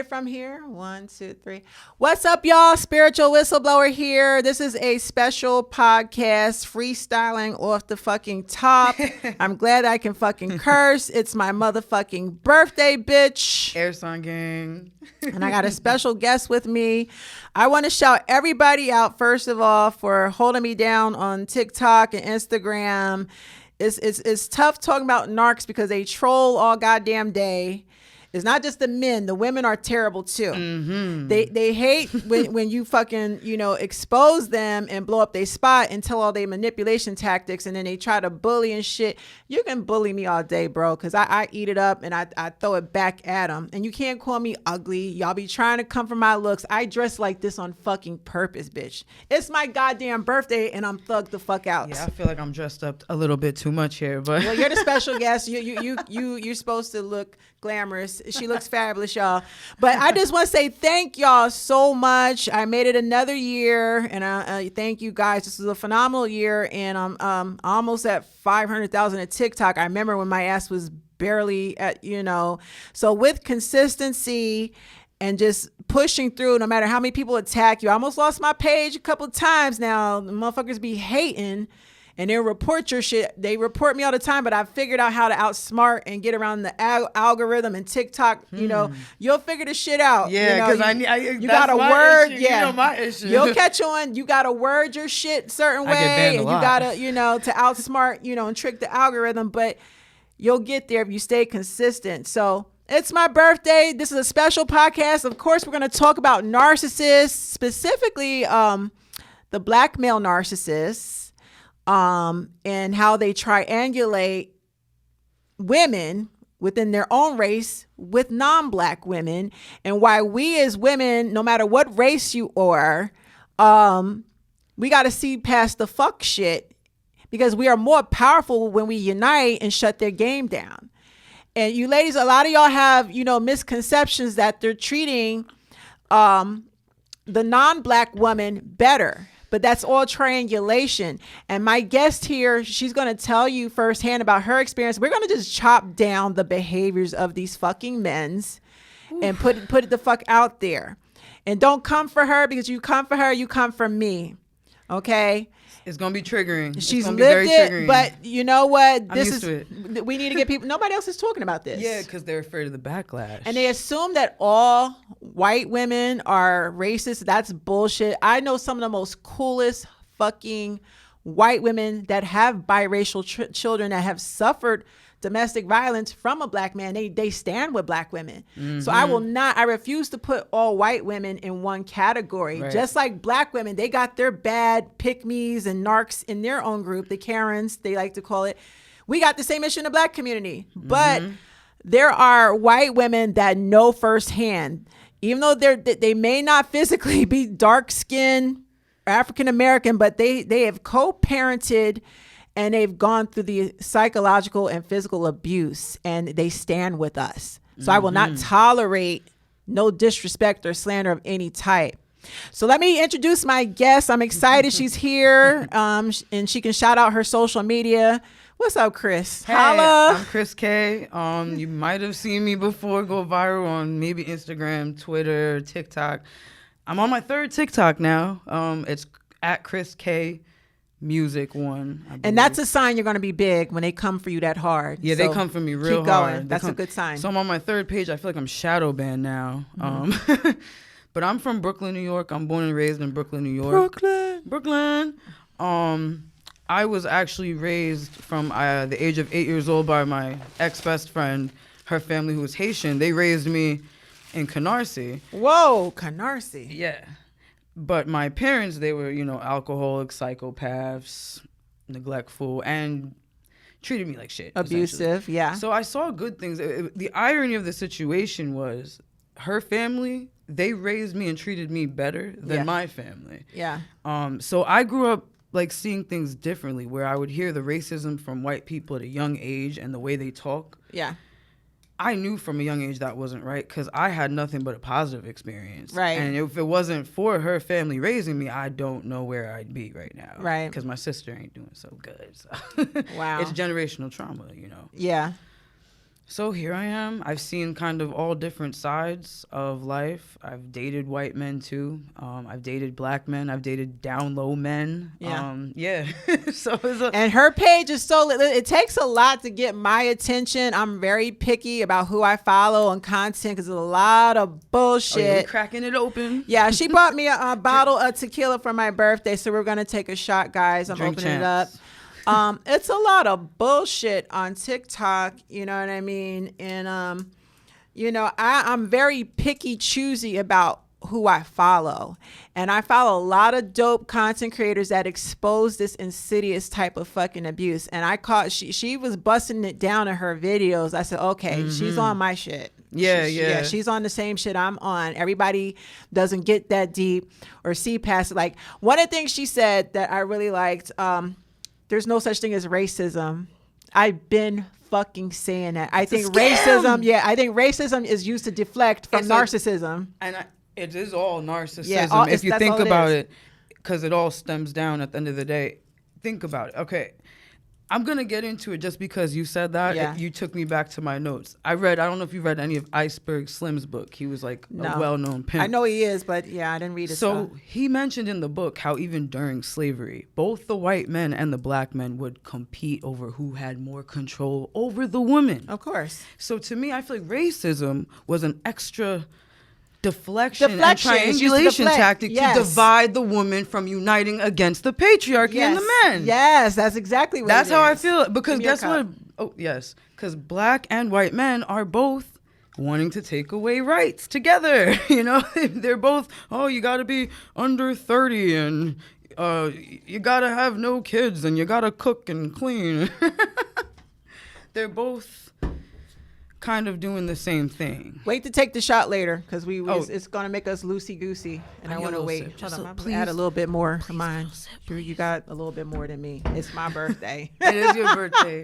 From here, 1, 2, 3. What's up, y'all? Spiritual Whistleblower here. This is a special podcast, freestyling off the fucking top. I'm glad I can fucking curse. It's my motherfucking birthday, bitch. Air Sign Gang. And I got a special guest with me. I want to shout everybody out, first of all, for holding me down on TikTok and Instagram. It's tough talking about narcs because they troll all goddamn day. It's not just the men. The women are terrible too. Mm-hmm. They hate when you fucking, expose them and blow up their spot and tell all their manipulation tactics, and then they try to bully and shit. You can bully me all day, bro, because I eat it up and I throw it back at them. And you can't call me ugly. Y'all be trying to come for my looks. I dress like this on fucking purpose, bitch. It's my goddamn birthday and I'm thugged the fuck out. Yeah, I feel like I'm dressed up a little bit too much here, but well, you're the special guest. You're supposed to look glamorous. She looks fabulous, y'all. But I just want to say thank y'all so much. I made it another year, and I thank you guys. This is a phenomenal year, and I'm almost at 500,000 at TikTok. I remember when my ass was barely at, So with consistency and just pushing through, no matter how many people attack you. I almost lost my page a couple of times now. The motherfuckers be hating. And they'll report your shit. They report me all the time, but I've figured out how to outsmart and get around the algorithm and TikTok. You'll figure the shit out. Yeah, because you got to word. Issue. Yeah, my issue. You'll catch on. You got to word your shit certain way, and you got to, to outsmart, and trick the algorithm. But you'll get there if you stay consistent. So it's my birthday. This is a special podcast. Of course, we're going to talk about narcissists, specifically the black male narcissists. And how they triangulate women within their own race with non-black women, and why we as women, no matter what race you are, we got to see past the fuck shit, because we are more powerful when we unite and shut their game down. And you ladies, a lot of y'all have, misconceptions that they're treating the non-black woman better. But that's all triangulation. And my guest here, she's going to tell you firsthand about her experience. We're going to just chop down the behaviors of these fucking men's and put it the fuck out there. And don't come for her, because you come for her, you come for me. Okay? It's going to be triggering. She's lived it, triggering. But you know what? I'm used to it. We need to get people. Nobody else is talking about this. Yeah, because they're afraid of the backlash. And they assume that all white women are racist. That's bullshit. I know some of the most coolest fucking white women that have biracial children that have suffered domestic violence from a black man. They stand with black women. Mm-hmm. So I refuse to put all white women in one category. Right. Just like black women, they got their bad pick-me's and narcs in their own group, the Karens, they like to call it. We got the same issue in the black community. Mm-hmm. But there are white women that know firsthand, even though they may not physically be dark-skinned African American, but they have co-parented and they've gone through the psychological and physical abuse, and they stand with us. So I will not tolerate no disrespect or slander of any type. So let me introduce my guest. I'm excited she's here, and she can shout out her social media. What's up, Kris? Hey, Holla. I'm Kris Kay. You might have seen me before go viral on maybe Instagram, Twitter, TikTok. I'm on my third TikTok now. It's at Kris Kay Music 1. And that's a sign you're going to be big when they come for you that hard. Yeah, they come for me real keep going. hard. That's a good sign. So I'm on my third page. I feel like I'm shadow banned now. But I'm from Brooklyn, New York. I'm born and raised in Brooklyn, New York. Brooklyn. I was actually raised from the age of 8 years old by my ex-best friend, her family, who was Haitian. They raised me in Canarsie. Whoa, Canarsie. Yeah. But my parents, they were, alcoholics, psychopaths, neglectful, and treated me like shit. Abusive, yeah. So I saw good things. The irony of the situation was her family, they raised me and treated me better than my family. Yeah. So I grew up like seeing things differently, where I would hear the racism from white people at a young age and the way they talk. Yeah. I knew from a young age that wasn't right, because I had nothing but a positive experience. Right. And if it wasn't for her family raising me, I don't know where I'd be right now. Right. Because my sister ain't doing so good. So. Wow. It's generational trauma, Yeah. So here I am. I've seen kind of all different sides of life. I've dated white men too. I've dated black men. I've dated down low men. Yeah. So and her page is so it takes a lot to get my attention. I'm very picky about who I follow on content because there's a lot of bullshit. Oh, yeah, cracking it open. Yeah, she bought me a bottle of tequila for my birthday, so we're gonna take a shot, guys. I'm opening it up. It's a lot of bullshit on TikTok, you know what I mean? And, you know, I'm very picky, choosy about who I follow. And I follow a lot of dope content creators that expose this insidious type of fucking abuse. And I caught, she was busting it down in her videos. I said, okay, she's on my shit. Yeah. She's on the same shit I'm on. Everybody doesn't get that deep or see past it. Like, one of the things she said that I really liked, there's no such thing as racism. I've been fucking saying that. I think racism is used to deflect from narcissism. It is all narcissism if you think about it, because it all stems down at the end of the day. Think about it. Okay. I'm going to get into it just because you said that. You took me back to my notes. I don't know if you read any of Iceberg Slim's book. He was like a well-known pimp. I know he is, but yeah, I didn't read it. So he mentioned in the book how even during slavery, both the white men and the black men would compete over who had more control over the women. Of course. So to me, I feel like racism was an extra deflection and triangulation tactic to divide the woman from uniting against the patriarchy and the men. Yes, that's exactly what That's how I feel. Because guess what? Oh, yes. Because black and white men are both wanting to take away rights together. You know, they're both, you got to be under 30 and you got to have no kids and you got to cook and clean. They're both kind of doing the same thing. Wait to take the shot later, because it's gonna make us loosey goosey, and I want to wait. Hold on, I'm gonna add a little bit more to mine. Sure, you got a little bit more than me. It's my birthday. It is your birthday.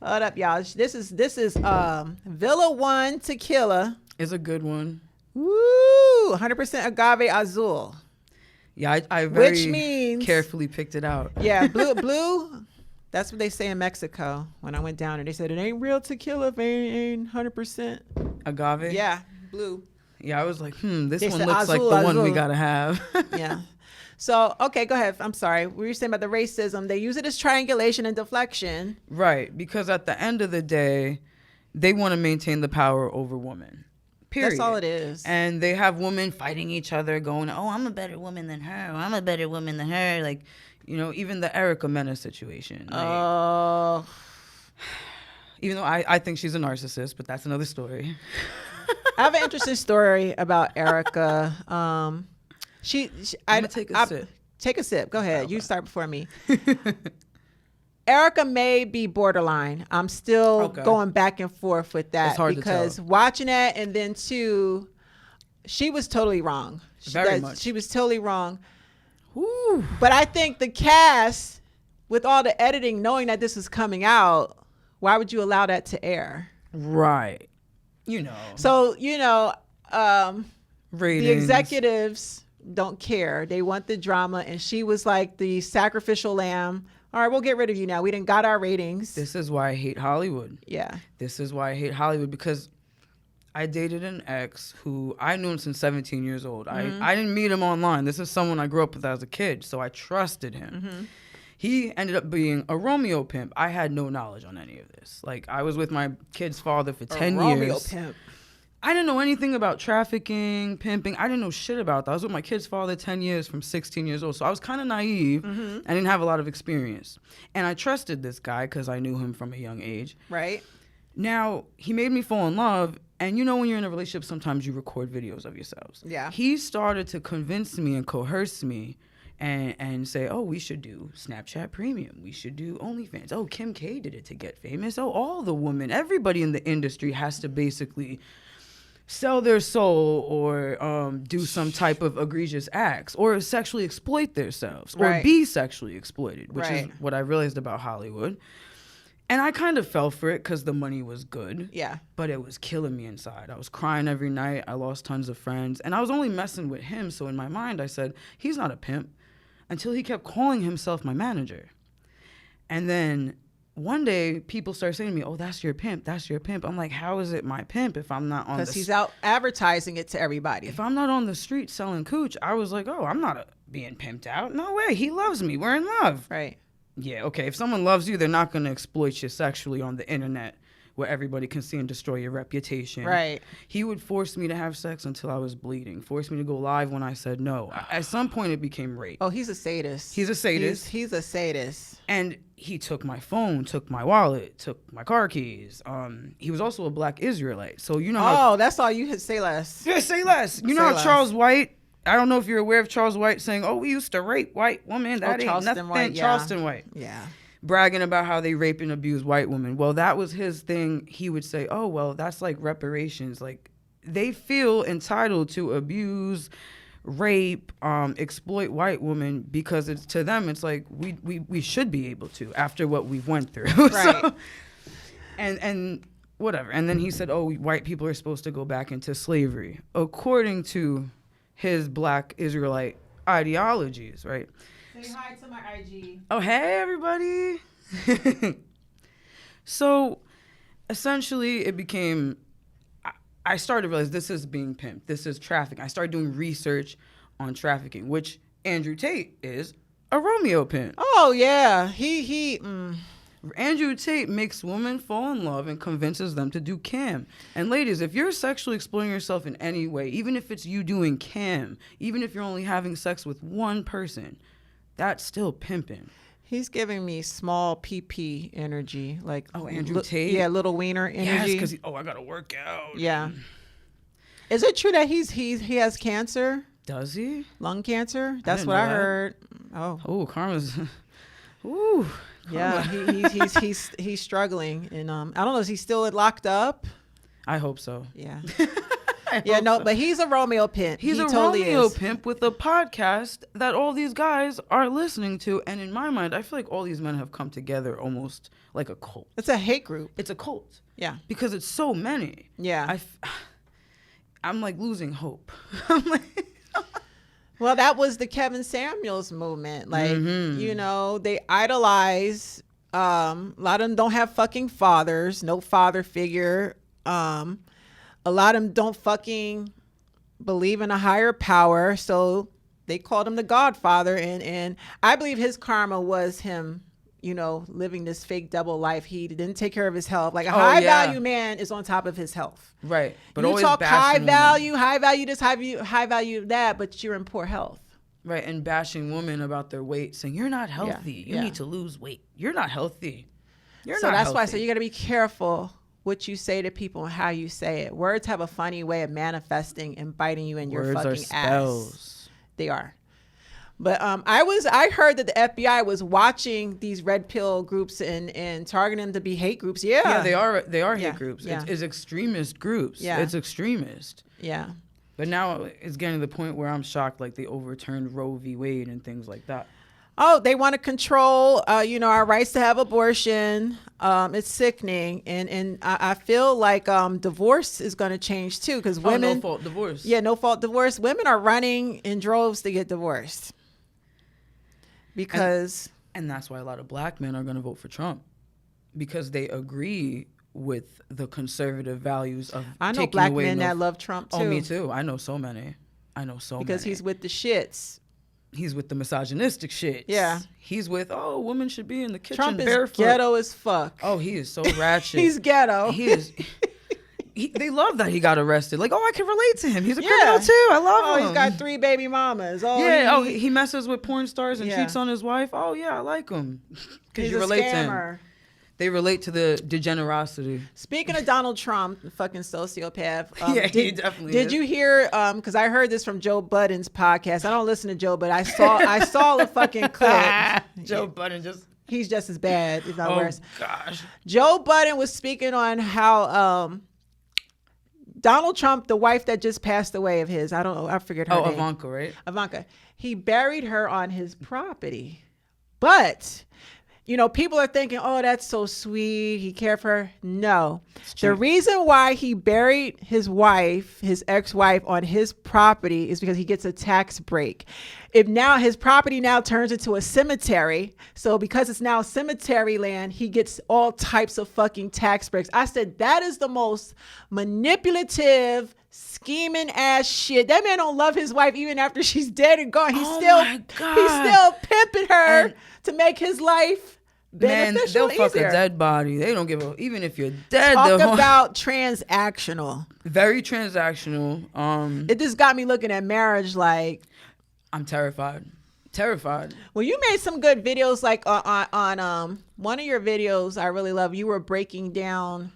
Hold up, y'all. This is Villa One Tequila. It's a good one. Woo! 100% agave azul. Yeah, I very carefully picked it out. Yeah, blue. That's what they say in Mexico. When I went down there, they said it ain't real tequila if it ain't 100% agave. Yeah, blue. Yeah, I was like, this one looks like the one we gotta have. Yeah. So, okay, go ahead. I'm sorry. We were saying about the racism. They use it as triangulation and deflection. Right, because at the end of the day, they want to maintain the power over women. Period. That's all it is. And they have women fighting each other, going, I'm a better woman than her. I'm a better woman than her. Like, you know, even the Erica Mena situation. Like, even though I think she's a narcissist, but that's another story. I have an interesting story about Erica. I'm gonna take a sip. Take a sip. Go ahead. Okay. You start before me. Erica may be borderline. I'm still going back and forth with that. It's hard because to tell. Watching that, and then too, she was totally wrong. Very much. She was totally wrong. Ooh. But I think the cast, with all the editing, knowing that this is coming out, why would you allow that to air? Right. You know. So, you know, ratings. The executives don't care. They want the drama. And she was like the sacrificial lamb. All right, we'll get rid of you now. We didn't got our ratings. This is why I hate Hollywood. Yeah. This is why I hate Hollywood, because I dated an ex who I knew him since 17 years old. Mm-hmm. I didn't meet him online. This is someone I grew up with as a kid, so I trusted him. Mm-hmm. He ended up being a Romeo pimp. I had no knowledge on any of this. Like, I was with my kid's father for 10 years. Romeo pimp. I didn't know anything about trafficking, pimping. I didn't know shit about that. I was with my kid's father 10 years from 16 years old. So I was kind of naive. Mm-hmm. I didn't have a lot of experience. And I trusted this guy because I knew him from a young age. Right. Now, he made me fall in love. And you know, when you're in a relationship, sometimes you record videos of yourselves. Yeah. He started to convince me and coerce me and say, we should do Snapchat Premium. We should do OnlyFans. Oh, Kim K did it to get famous. Oh, all the women, everybody in the industry has to basically sell their soul or do some type of egregious acts or sexually exploit themselves or be sexually exploited, which is what I realized about Hollywood. And I kind of fell for it because the money was good. Yeah. But it was killing me inside. I was crying every night. I lost tons of friends. And I was only messing with him. So in my mind, I said, he's not a pimp, until he kept calling himself my manager. And then one day people start saying to me, oh, that's your pimp. That's your pimp. I'm like, how is it my pimp if I'm not on the... Because he's out advertising it to everybody. If I'm not on the street selling cooch, I was like, oh, I'm not being pimped out. No way. He loves me. We're in love. Right. Yeah, okay. If someone loves you, they're not going to exploit you sexually on the internet where everybody can see and destroy your reputation. Right. He would force me to have sex until I was bleeding, force me to go live when I said no. At some point, it became rape. Oh, he's a sadist. He's a sadist. He's a sadist. And he took my phone, took my wallet, took my car keys. He was also a black Israelite. So you know how... Oh, that's all you could say less. Yeah, say less. You know how Charles White... I don't know if you're aware of Charles White saying, oh, we used to rape white women. That ain't Charleston nothing. White, yeah. Charleston White. Yeah. Bragging about how they rape and abuse white women. Well, that was his thing. He would say, oh, well, that's like reparations. Like, they feel entitled to abuse, rape, exploit white women because it's to them, it's like we should be able to after what we've went through. Right. So, and whatever. And then he said, oh, white people are supposed to go back into slavery according to his black Israelite ideologies, right? Say hi to my IG. Oh, hey, everybody. So, essentially, it became... I started to realize this is being pimped. This is trafficking. I started doing research on trafficking, which Andrew Tate is a Romeo pimp. Oh, yeah. Andrew Tate makes women fall in love and convinces them to do cam. And ladies, if you're sexually exploiting yourself in any way, even if it's you doing cam, even if you're only having sex with one person, that's still pimping. He's giving me small PP energy, like Andrew Tate. Yeah, little wiener energy. Yes, because I gotta work out. Yeah. Is it true that he has cancer? Does he? Lung cancer? That's what I heard. Oh, Karma's. Ooh. Yeah, he's struggling, and I don't know. Is he still locked up? I hope so. Yeah. But he's a Romeo pimp. He's a totally Romeo pimp with a podcast that all these guys are listening to. And in my mind, I feel like all these men have come together almost like a cult. It's a hate group. It's a cult. Yeah. Because it's so many. Yeah. I'm like losing hope. I'm like... Well, that was the Kevin Samuels movement. Like, they idolize. A lot of them don't have fucking fathers, no father figure. A lot of them don't fucking believe in a higher power. So they called him the Godfather. And I believe his karma was him, living this fake double life. He didn't take care of his health. Like a high value man is on top of his health. Right. But you talk high value this, high value that, but you're in poor health. Right. And bashing women about their weight, saying, you're not healthy. You need to lose weight. You're not healthy. That's why I say you got to be careful what you say to people and how you say it. Words have a funny way of manifesting and biting you in your fucking ass. They are. But I heard that the FBI was watching these red pill groups and targeting them to be hate groups. Yeah, they are hate groups. Yeah. It's extremist groups. Yeah, it's extremist. Yeah. But now it's getting to the point where I'm shocked, like they overturned Roe v. Wade and things like that. Oh, they want to control, our rights to have abortion. It's sickening, and I feel like divorce is going to change too, because women no fault divorce. Yeah, no fault divorce. Women are running in droves to get divorced because, and that's why a lot of black men are going to vote for Trump, because they agree with the conservative values of. I know black men that love Trump too. Oh, me too. I know so many. Because he's with the shits. He's with the misogynistic shit. Yeah. He's with, women should be in the kitchen Trump barefoot. Trump is ghetto as fuck. Oh, he is so ratchet. He's ghetto. He is. They love that he got arrested. Like, I can relate to him. He's a criminal too. I love him. He's got 3 baby mamas. He messes with porn stars and cheats on his wife. Oh, yeah, I like him. Because you relate to him. They relate to the degenerosity. Speaking of Donald Trump, fucking sociopath. He definitely did you hear? Because I heard this from Joe Budden's podcast. I don't listen to Joe, but I saw a fucking clip. Joe Budden he's just as bad, if not worse. Oh gosh. Joe Budden was speaking on how Donald Trump, the wife that just passed away of his, I don't know, I forget her name. Ivanka, right? Ivanka. He buried her on his property, but people are thinking, oh, that's so sweet. He cared for her. No. The reason why he buried his ex-wife on his property is because he gets a tax break. If now his property now turns into a cemetery, so because it's now cemetery land, he gets all types of fucking tax breaks. I said, that is the most manipulative, scheming ass shit. That man don't love his wife even after she's dead and gone. He's still pimping her to make his life beneficial. Man, they'll fuck a dead body. They don't give a, even if you're dead. Talk about transactional. Very transactional. It just got me looking at marriage like, I'm terrified. Well, you made some good videos, like on one of your videos I really love. You were breaking down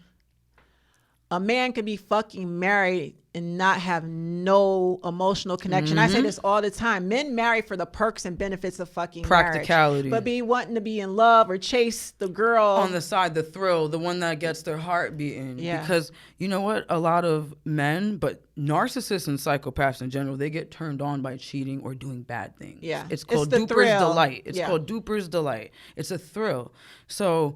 a man could be fucking married and not have no emotional connection. I say this all the time. Men marry for the perks and benefits of fucking practicality, marriage, but be wanting to be in love or chase the girl on the side, the thrill, the one that gets their heart beating. Yeah. Because you know what? A lot of men, but narcissists and psychopaths in general, they get turned on by cheating or doing bad things. Yeah. It's called duper's delight. It's called duper's delight. It's a thrill. So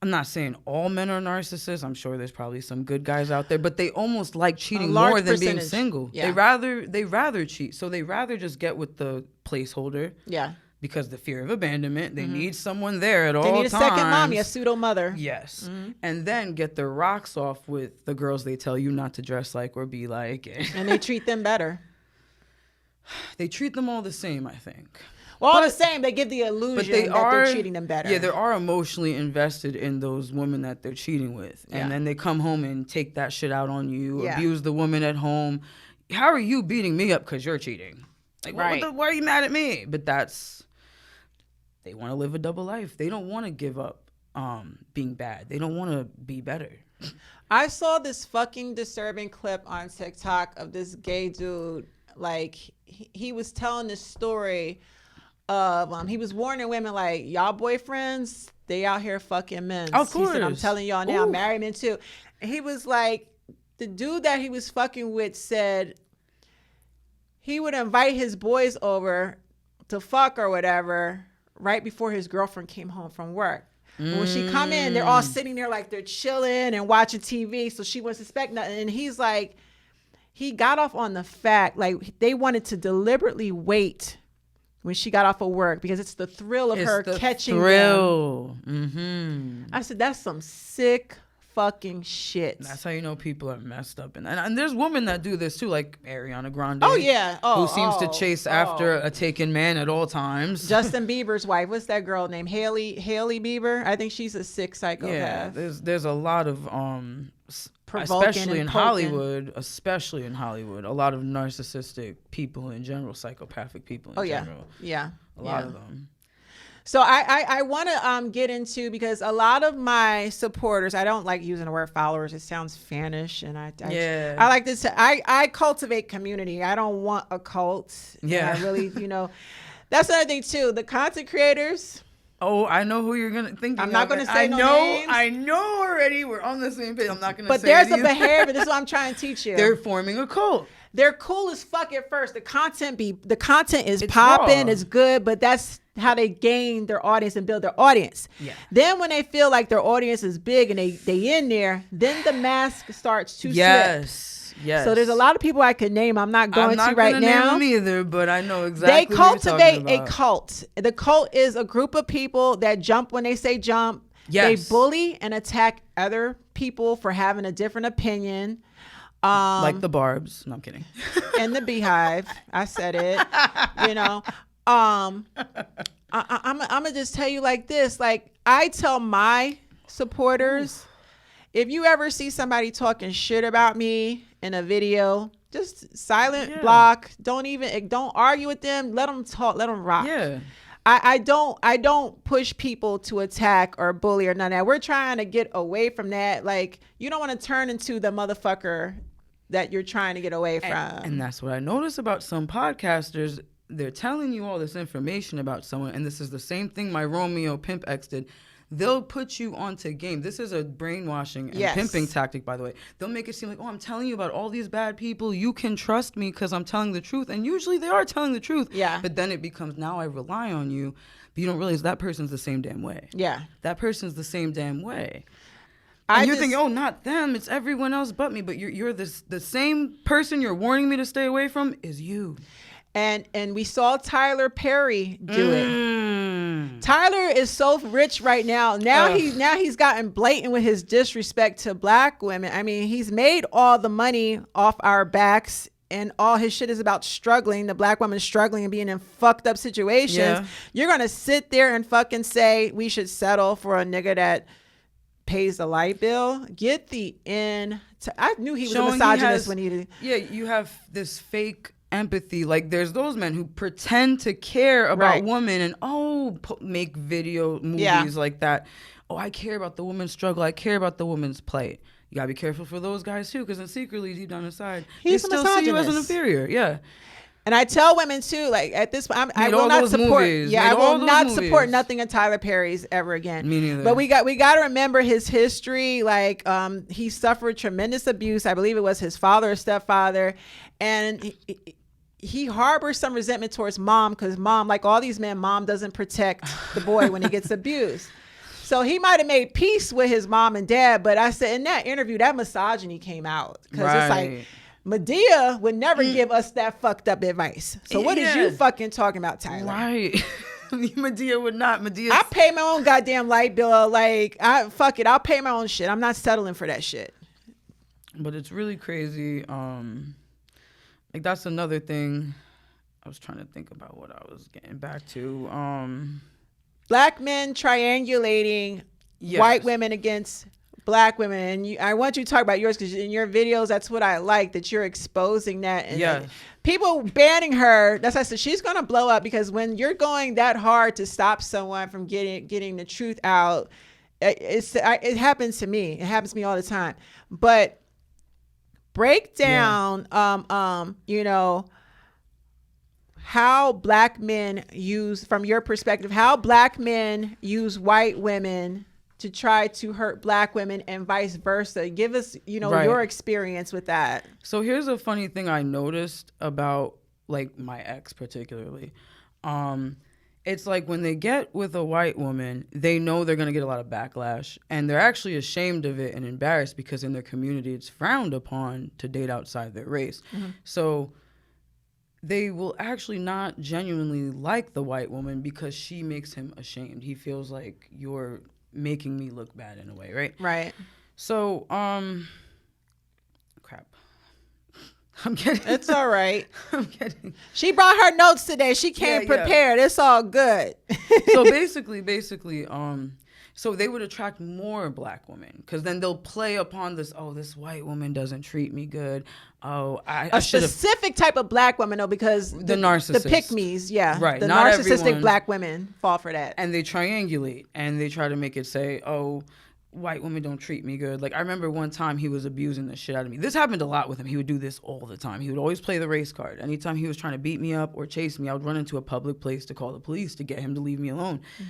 I'm not saying all men are narcissists. I'm sure there's probably some good guys out there, but they almost like cheating more than being single. Yeah. They rather cheat. So they rather just get with the placeholder. Yeah. Because the fear of abandonment, they need someone there at all times. They need a second mommy, a pseudo mother. Yes. And then get their rocks off with the girls they tell you not to dress like or be like. And they treat them better. They treat them all the same, I think. Well, all the same, they give the illusion that they're treating them better. Yeah, they are emotionally invested in those women that they're cheating with. And then they come home and take that shit out on you, abuse the woman at home. How are you beating me up because you're cheating? Like, why are you mad at me? But they want to live a double life. They don't want to give up being bad. They don't want to be better. I saw this fucking disturbing clip on TikTok of this gay dude. Like, he was telling this story of he was warning women like, y'all boyfriends, they out here fucking men. Of course. He said, I'm telling y'all now, married men too. And he was like, the dude that he was fucking with said he would invite his boys over to fuck or whatever right before his girlfriend came home from work. And when she come in, they're all sitting there like they're chilling and watching TV, so she wouldn't suspect nothing. And he's like, he got off on the fact like they wanted to deliberately wait when she got off of work because it's the thrill of her catching them. I said, that's some sick fucking shit. That's how you know people are messed up. And there's women that do this too, like Ariana Grande. Oh, yeah. Who seems to chase after a taken man at all times. Justin Bieber's wife. What's that girl named? Haley Bieber? I think she's a sick psychopath. Yeah, there's a lot of especially in Hollywood, a lot of narcissistic people in general, psychopathic people in general. Yeah. A lot of them. So I want to get into, because a lot of my supporters, I don't like using the word followers. It sounds fannish, and I like this. I cultivate community. I don't want a cult. Yeah. I really, that's another thing too. The content creators. Oh, I know who you're gonna think. I'm not gonna say no names. I know already. We're on the same page. I'm not gonna. But there's a behavior. This is what I'm trying to teach you. They're forming a cult. They're cool as fuck at first. The content is popping, it's good, but that's how they gain their audience and build their audience. Yeah. Then when they feel like their audience is big and they in there, then the mask starts to slip. Yes. So there's a lot of people I could name. I'm not going to right now. Name them either, but I know exactly. They cultivate a cult. The cult is a group of people that jump when they say jump. Yes. They bully and attack other people for having a different opinion. Like the Barbs. No, I'm kidding. And the Beehive. I said it. I'm gonna just tell you like this. Like, I tell my supporters, if you ever see somebody talking shit about me in a video, just silent, block. Don't argue with them. Let them talk. Let them rock. Yeah. I don't push people to attack or bully or none of that. We're trying to get away from that. Like, you don't want to turn into the motherfucker that you're trying to get away from. And that's what I notice about some podcasters. They're telling you all this information about someone, and this is the same thing my Romeo Pimp X did. they'll put you onto game. This is a brainwashing and pimping tactic, by the way. They'll make it seem like, oh, I'm telling you about all these bad people. You can trust me because I'm telling the truth. And usually they are telling the truth. Yeah. But then it becomes, now I rely on you. But you don't realize that person's the same damn way. Yeah. That person's the same damn way. And you're thinking, oh, not them. It's everyone else but me. But you're the same person you're warning me to stay away from is you. And we saw Tyler Perry do it. Tyler is so rich right now. Now he's gotten blatant with his disrespect to black women. I mean, he's made all the money off our backs, and all his shit is about struggling, the black woman struggling and being in fucked up situations. Yeah. You're gonna sit there and fucking say we should settle for a nigga that pays the light bill? Get the end. I knew he was a misogynist when he did. Yeah, you have this fake empathy. Like, there's those men who pretend to care about women and make movies like that. Oh, I care about the woman's struggle. I care about the woman's plight. You gotta be careful for those guys too, because secretly deep down inside, he's they still see you as an inferior. Yeah. And I tell women too, like at this point, I will not support. I will not support nothing of Tyler Perry's ever again. Me neither. But we got to remember his history. Like he suffered tremendous abuse. I believe it was his father or stepfather, and he harbors some resentment towards mom, because mom, like all these men, mom doesn't protect the boy when he gets abused. So he might have made peace with his mom and dad, but I said in that interview, that misogyny came out, because it's like, Medea would never give us that fucked up advice. So what is you fucking talking about, Tyler? Right. Medea would not. I pay my own goddamn light bill. Like, fuck it. I'll pay my own shit. I'm not settling for that shit. But it's really crazy. Like, that's another thing. I was trying to think about what I was getting back to. Black men triangulating white women against black women, and I want you to talk about yours, because in your videos, that's what I like, that you're exposing that. And people banning her, that's why I said she's gonna blow up, because when you're going that hard to stop someone from getting the truth out, it happens to me. It happens to me all the time. But break down, how black men use, from your perspective, how black men use white women to try to hurt black women and vice versa. Give us, your experience with that. So here's a funny thing I noticed about, like, my ex particularly. It's like when they get with a white woman, they know they're going to get a lot of backlash, and they're actually ashamed of it and embarrassed, because in their community, it's frowned upon to date outside their race. Mm-hmm. So they will actually not genuinely like the white woman because she makes him ashamed. He feels like you're making me look bad in a way, right? Right. So, crap. I'm kidding. It's all right. I'm kidding. She brought her notes today. She came prepared. It's all good. So basically, so they would attract more black women, because then they'll play upon this, oh, this white woman doesn't treat me good. Oh, a specific type of black woman, though, because the narcissist, the pick-me's, right. The not narcissistic everyone, black women fall for that. And they triangulate, and they try to make it say, oh, white women don't treat me good. Like, I remember one time he was abusing the shit out of me. This happened a lot with him. He would do this all the time. He would always play the race card. Anytime he was trying to beat me up or chase me, I would run into a public place to call the police to get him to leave me alone. Mm-hmm.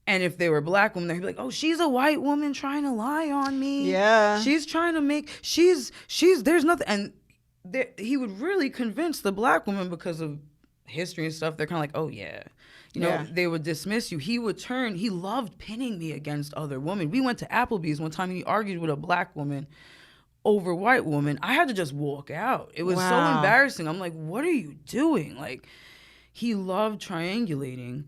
And if they were black women, they'd be like, oh, she's a white woman trying to lie on me. Yeah. She's trying to make, there's nothing. And he would really convince the black woman, because of history and stuff. They're kind of like, oh, yeah. They would dismiss you. He loved pinning me against other women. We went to Applebee's one time, and he argued with a black woman over white woman. I had to just walk out. It was so embarrassing. I'm like, what are you doing? Like, he loved triangulating.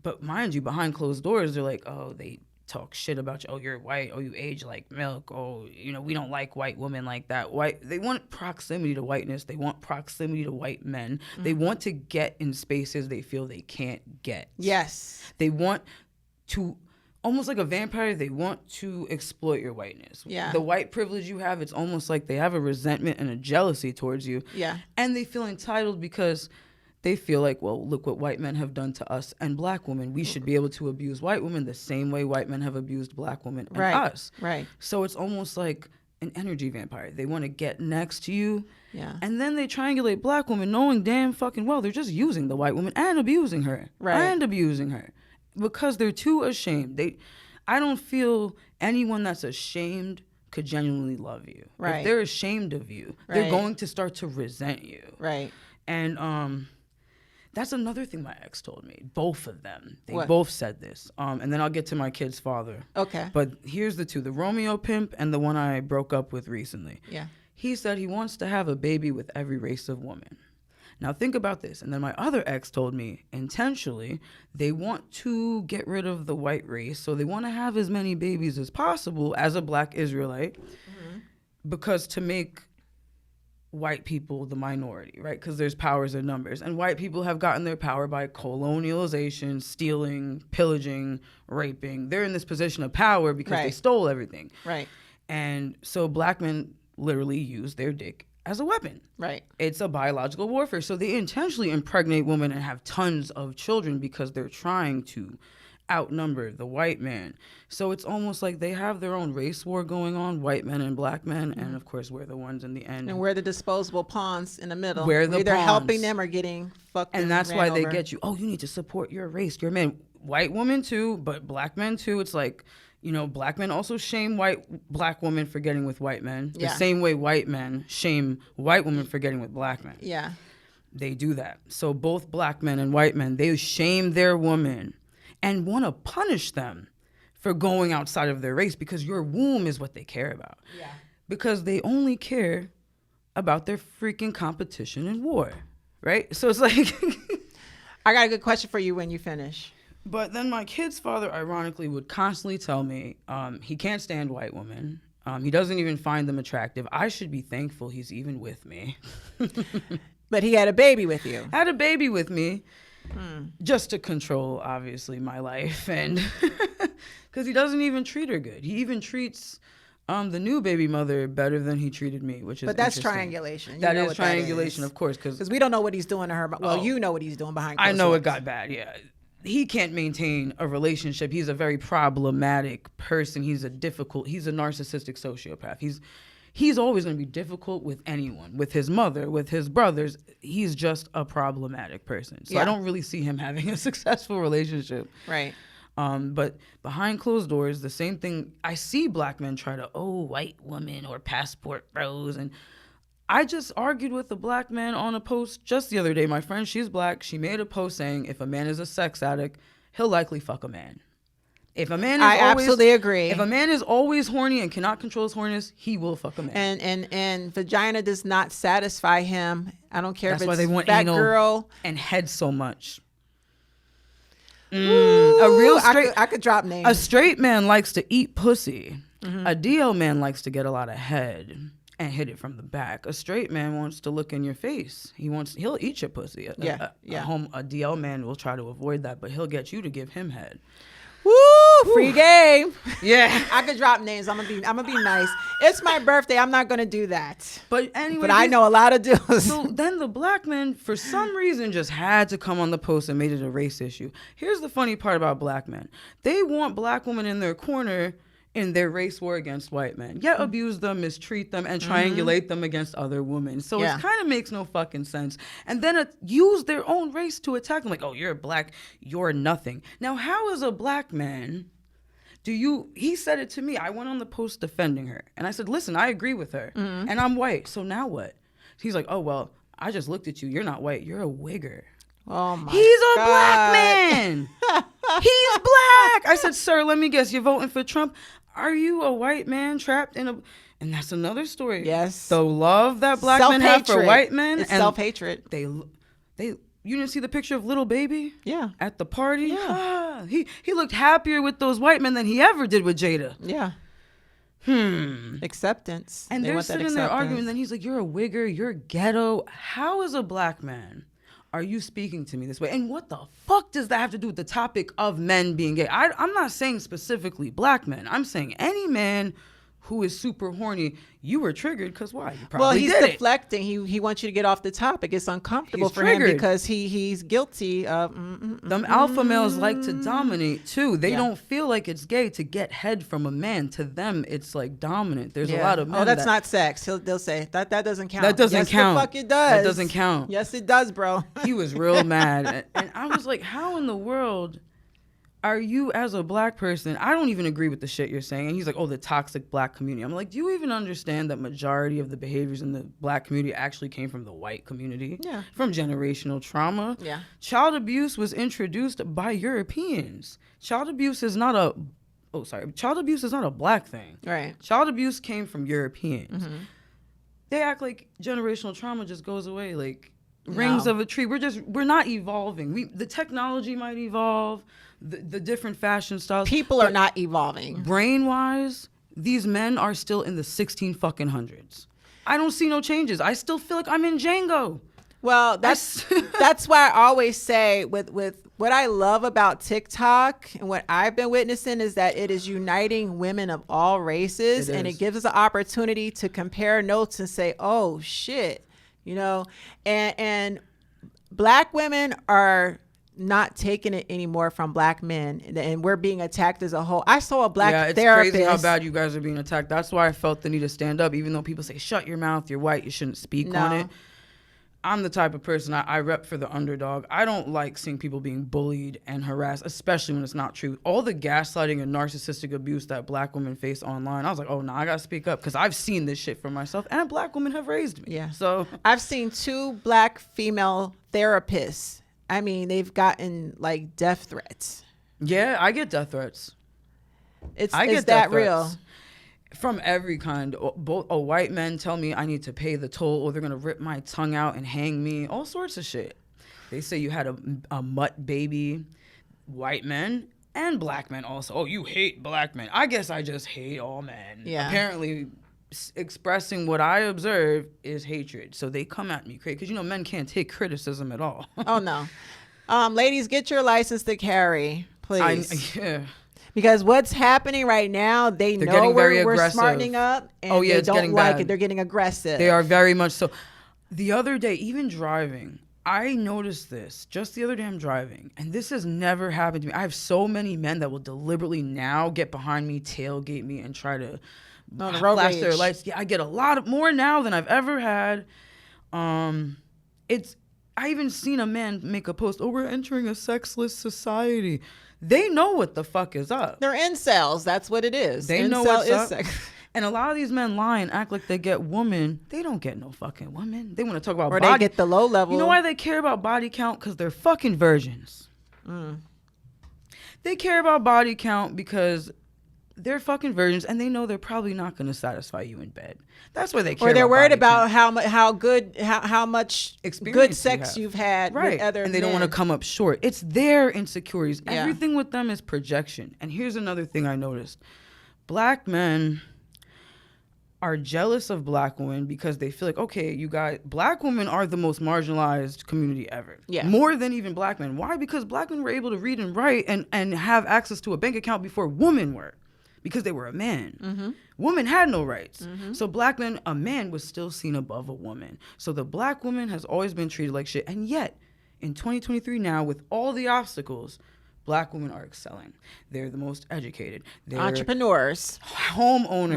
But mind you, behind closed doors, they're like, oh, they talk shit about you. Oh, you're white. Oh, you age like milk. Oh, we don't like white women like that. They want proximity to whiteness. They want proximity to white men. Mm-hmm. They want to get in spaces they feel they can't get. Yes. They want to, almost like a vampire, they want to exploit your whiteness. Yeah. The white privilege you have, it's almost like they have a resentment and a jealousy towards you. Yeah. And they feel entitled because they feel like, well, look what white men have done to us and black women. We should be able to abuse white women the same way white men have abused black women and us. Right. So it's almost like an energy vampire. They want to get next to you. Yeah. And then they triangulate black women, knowing damn fucking well they're just using the white woman and abusing her. Right. And abusing her. because they're too ashamed. I don't feel anyone that's ashamed could genuinely love you. Right. If they're ashamed of you, they're going to start to resent you. Right. And that's another thing my ex told me. Both of them. They What? both said this. And then I'll get to my kid's father. Okay. But here's the two. The Romeo pimp and the one I broke up with recently. Yeah. He said he wants to have a baby with every race of woman. Now think about this. And then my other ex told me, intentionally, they want to get rid of the white race. So they want to have as many babies as possible as a black Israelite, because to make white people the minority, right? Because there's powers in numbers. And white people have gotten their power by colonialization, stealing, pillaging, raping. They're in this position of power because they stole everything. Right. And so black men literally use their dick as a weapon. Right. It's a biological warfare. So they intentionally impregnate women and have tons of children because they're trying to outnumber the white man. So it's almost like they have their own race war going on, white men and black men. And of course, we're the ones in the end. And we're the disposable pawns in the middle. We're the either pawns. helping them or getting fucked. And that's why they over. get you. Oh, you need to support your race, your man. White women too, but black men too. It's like, you know, black men also shame black women for getting with white men. The same way white men shame white women for getting with black men. Yeah. They do that. So both black men and white men, they shame their women and want to punish them for going outside of their race, because your womb is what they care about. Yeah. Because they only care about their freaking competition in war, right? So it's like... I got a good question for you when you finish. But then my kid's father, ironically, would constantly tell me he can't stand white women. He doesn't even find them attractive. I should be thankful he's even with me. But he had a baby with you. Had a baby with me just to control, obviously, my life. And because he doesn't even treat her good. He even treats the new baby mother better than he treated me, which is But that's interesting. triangulation. That is triangulation, of course. Because we don't know what he's doing to her. Well, you know what he's doing behind closed I know doors. it got bad, yeah. He can't maintain a relationship. He's a very problematic person. He's a narcissistic sociopath. He's always going to be difficult with anyone, with his mother, with his brothers. He's just a problematic person. So I don't really see him having a successful relationship. Right. But behind closed doors, the same thing. I see black men try to, white woman or passport bros. And I just argued with a black man on a post just the other day. My friend, she's black. She made a post saying if a man is a sex addict, he'll likely fuck a man. If a man is absolutely agree. If a man is always horny and cannot control his horniness, he will fuck a man. And vagina does not satisfy him. I don't care That's if why it's they want fat anal girl and head so much. Ooh, A real straight. I could drop names. A straight man likes to eat pussy. A DL man likes to get a lot of head and hit it from the back. A straight man wants to look in your face. He'll eat your pussy. A DL man will try to avoid that, but he'll get you to give him head. Woo! Free game. Yeah. I could drop names. I'm gonna be nice. It's my birthday. I'm not gonna do that. But anyway. But I know a lot of dudes. So then the black men, for some reason, just had to come on the post and made it a race issue. Here's the funny part about black men. They want black women in their corner in their race war against white men, yet abuse them, mistreat them, and triangulate them against other women. So it kind of makes no fucking sense. And then use their own race to attack them, like, oh, you're black, you're nothing. Now, how is a black man, he said it to me, I went on the post defending her, and I said, listen, I agree with her, and I'm white, so now what? He's like, oh, well, I just looked at you, you're not white, you're a wigger. Oh my He's a God. black man. He's black. I said, sir, let me guess, you're voting for Trump? Are you a white man trapped in and that's another story. Yes. The love that black men have for white men. It's self-hatred. You didn't see the picture of little baby? Yeah. At the party? Yeah. He looked happier with those white men than he ever did with Jada. Yeah. Acceptance. And they're sitting there arguing, and then he's like, you're a wigger, you're ghetto. How is a black man are you speaking to me this way? And what the fuck does that have to do with the topic of men being gay? I'm not saying specifically black men. I'm saying any man who is super horny, you were triggered because why? You probably he's did deflecting. He wants you to get off the topic. It's uncomfortable He's for triggered. him because he's guilty of. Them alpha males like to dominate too. They don't feel like it's gay to get head from a man. To them, it's like dominant. There's a lot of men. Oh, that's not sex. They'll say that doesn't count. That doesn't count. The fuck it does. That doesn't count. Yes, it does, bro. He was real mad, and I was like, how in the world are you as a black person, I don't even agree with the shit you're saying. And he's like, oh, the toxic black community. I'm like, do you even understand that majority of the behaviors in the black community actually came from the white community? Yeah. From generational trauma. Yeah. Child abuse was introduced by Europeans. Child abuse is not a black thing. Right. Child abuse came from Europeans. Mm-hmm. They act like generational trauma just goes away like rings of a tree. We're not evolving. The technology might evolve. The different fashion styles. People are not evolving. Brain-wise, these men are still in the 1600s. I don't see no changes. I still feel like I'm in Django. Well, that's why I always say with what I love about TikTok and what I've been witnessing is that it is uniting women of all races, and it gives us an opportunity to compare notes and say, oh shit, you know, and black women are not taking it anymore from black men, and we're being attacked as a whole. I saw a black therapist. It's crazy how bad you guys are being attacked. That's why I felt the need to stand up, even though people say, shut your mouth, you're white, you shouldn't speak on it. I'm the type of person, I rep for the underdog. I don't like seeing people being bullied and harassed, especially when it's not true. All the gaslighting and narcissistic abuse that black women face online, I was like, oh, no, I got to speak up because I've seen this shit for myself, and black women have raised me. Yeah. So I've seen 2 black female therapists. I mean, they've gotten like death threats. Yeah, I get death threats. Is that real? From every kind. Both white men tell me I need to pay the toll, or they're gonna rip my tongue out and hang me. All sorts of shit. They say you had a mutt baby. White men and black men also. Oh, you hate black men. I guess I just hate all men. Yeah. Apparently, expressing what I observe is hatred. So they come at me crazy because men can't take criticism at all. Oh no, ladies, get your license to carry, please. Yeah. Because what's happening right now, they're know we're smartening up, and they don't like it. They're getting aggressive. They are very much so. The other day, even driving, I noticed this. Just the other day, I'm driving, and this has never happened to me. I have so many men that will deliberately now get behind me, tailgate me, and try to flash their lights. Yeah, I get a lot more now than I've ever had. I even seen a man make a post, oh, we're entering a sexless society. They know what the fuck is up. They're incels. That's what it is. They know what's up. And a lot of these men lie and act like they get women. They don't get no fucking women. They want to talk about body. Or they get the low level. You know why they care about body count? Because they're fucking virgins. They care about body count because they're fucking virgins, and they know they're probably not going to satisfy you in bed. That's why they care. Or they're worried about count. how much good sex you've had with other men. And they don't want to come up short. It's their insecurities. Yeah. Everything with them is projection. And here's another thing I noticed. Black men are jealous of black women because they feel like, okay, you guys, black women are the most marginalized community ever. Yeah. More than even black men. Why? Because black men were able to read and write and have access to a bank account before women were. Because they were a man. Mm-hmm. Women had no rights. Mm-hmm. So a man was still seen above a woman. So the black woman has always been treated like shit. And yet, in 2023 now, with all the obstacles, black women are excelling. They're the most educated. They're entrepreneurs. Homeowners.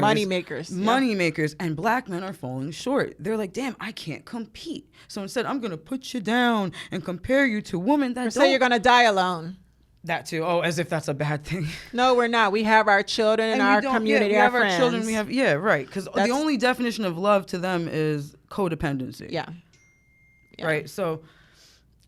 Moneymakers. And black men are falling short. They're like, damn, I can't compete. So instead, I'm going to put you down and compare you to women that don't. Say you're going to die alone. That too. Oh, as if that's a bad thing. No, we're not. We have our children and our community. We have our children. Right. Because the only definition of love to them is codependency. Yeah. Right. So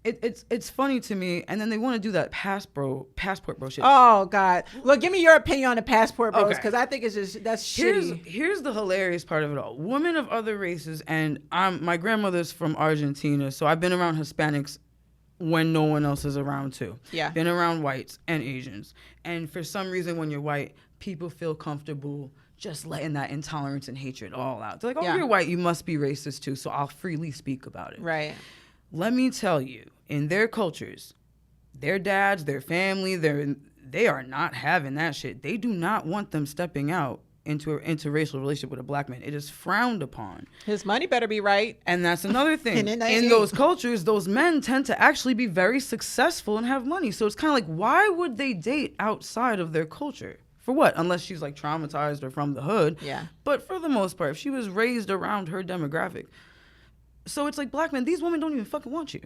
it's funny to me. And then they want to do that passport bro shit. Oh God. Well, give me your opinion on the passport bros, because I think it's just that's shitty. Here's the hilarious part of it all. Women of other races, and my grandmother's from Argentina, so I've been around Hispanics when no one else is around too. Yeah. Been around whites and Asians. And for some reason, when you're white, people feel comfortable just letting that intolerance and hatred all out. They're like, oh, you're white, you must be racist too, so I'll freely speak about it. Right. Let me tell you, in their cultures, their dads, their family, they are not having that shit. They do not want them stepping out into an interracial relationship with a black man. It is frowned upon. His money better be right. And that's another thing. In those cultures, those men tend to actually be very successful and have money. So it's kind of like, why would they date outside of their culture? For what? Unless she's like traumatized or from the hood. Yeah. But for the most part, if she was raised around her demographic. So it's like, black men, these women don't even fucking want you.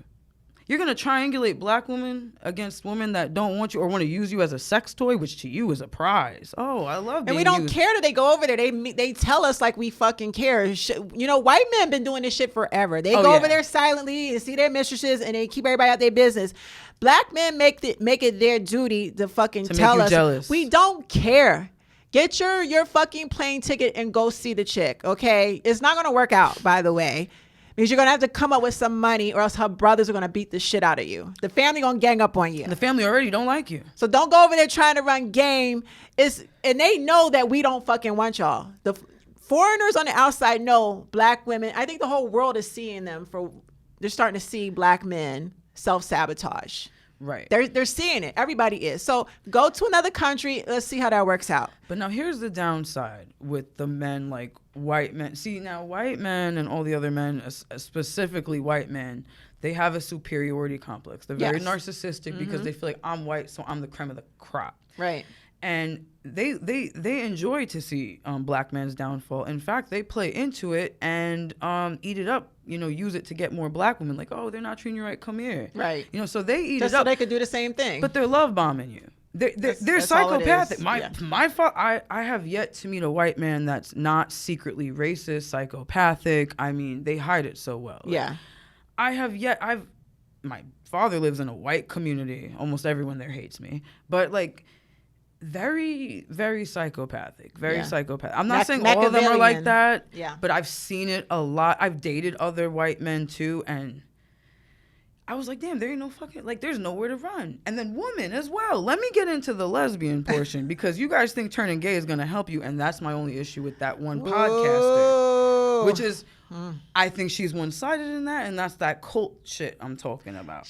You're going to triangulate black women against women that don't want you or want to use you as a sex toy, which to you is a prize. Oh, I love being And we don't used. care that they go over there. They tell us like we fucking care. You know, white men been doing this shit forever. They go over there silently and see their mistresses and they keep everybody out their business. Black men make it their duty to fucking tell us. Jealous. We don't care. Get your fucking plane ticket and go see the chick, okay? It's not going to work out, by the way. Because you're going to have to come up with some money or else her brothers are going to beat the shit out of you. The family going to gang up on you. The family already don't like you. So don't go over there trying to run game. And they know that we don't fucking want y'all. The foreigners on the outside know black women. I think the whole world is seeing them they're starting to see black men self-sabotage. Right. They're seeing it. Everybody is. So go to another country. Let's see how that works out. But now here's the downside with the men, like white men. See, now white men and all the other men, specifically white men, they have a superiority complex. They're very narcissistic because they feel like I'm white, so I'm the creme of the crop. Right. And they enjoy to see black men's downfall. In fact, they play into it and eat it up. You know, use it to get more black women. Like, oh, they're not treating you right. Come here. Right. You know, so they eat Just it up. so they could do the same thing. But they're love bombing you. They're psychopathic. My fault. I have yet to meet a white man that's not secretly racist, psychopathic. I mean, they hide it so well. Yeah. My father lives in a white community. Almost everyone there hates me. But like, very, very psychopathic. Very psychopathic. I'm not saying all of them are like that. Yeah. But I've seen it a lot. I've dated other white men too, and I was like, damn, there ain't no fucking, like, there's nowhere to run. And then women as well. Let me get into the lesbian portion because you guys think turning gay is going to help you. And that's my only issue with that one podcaster, which is, I think she's one-sided in that. And that's that cult shit I'm talking about.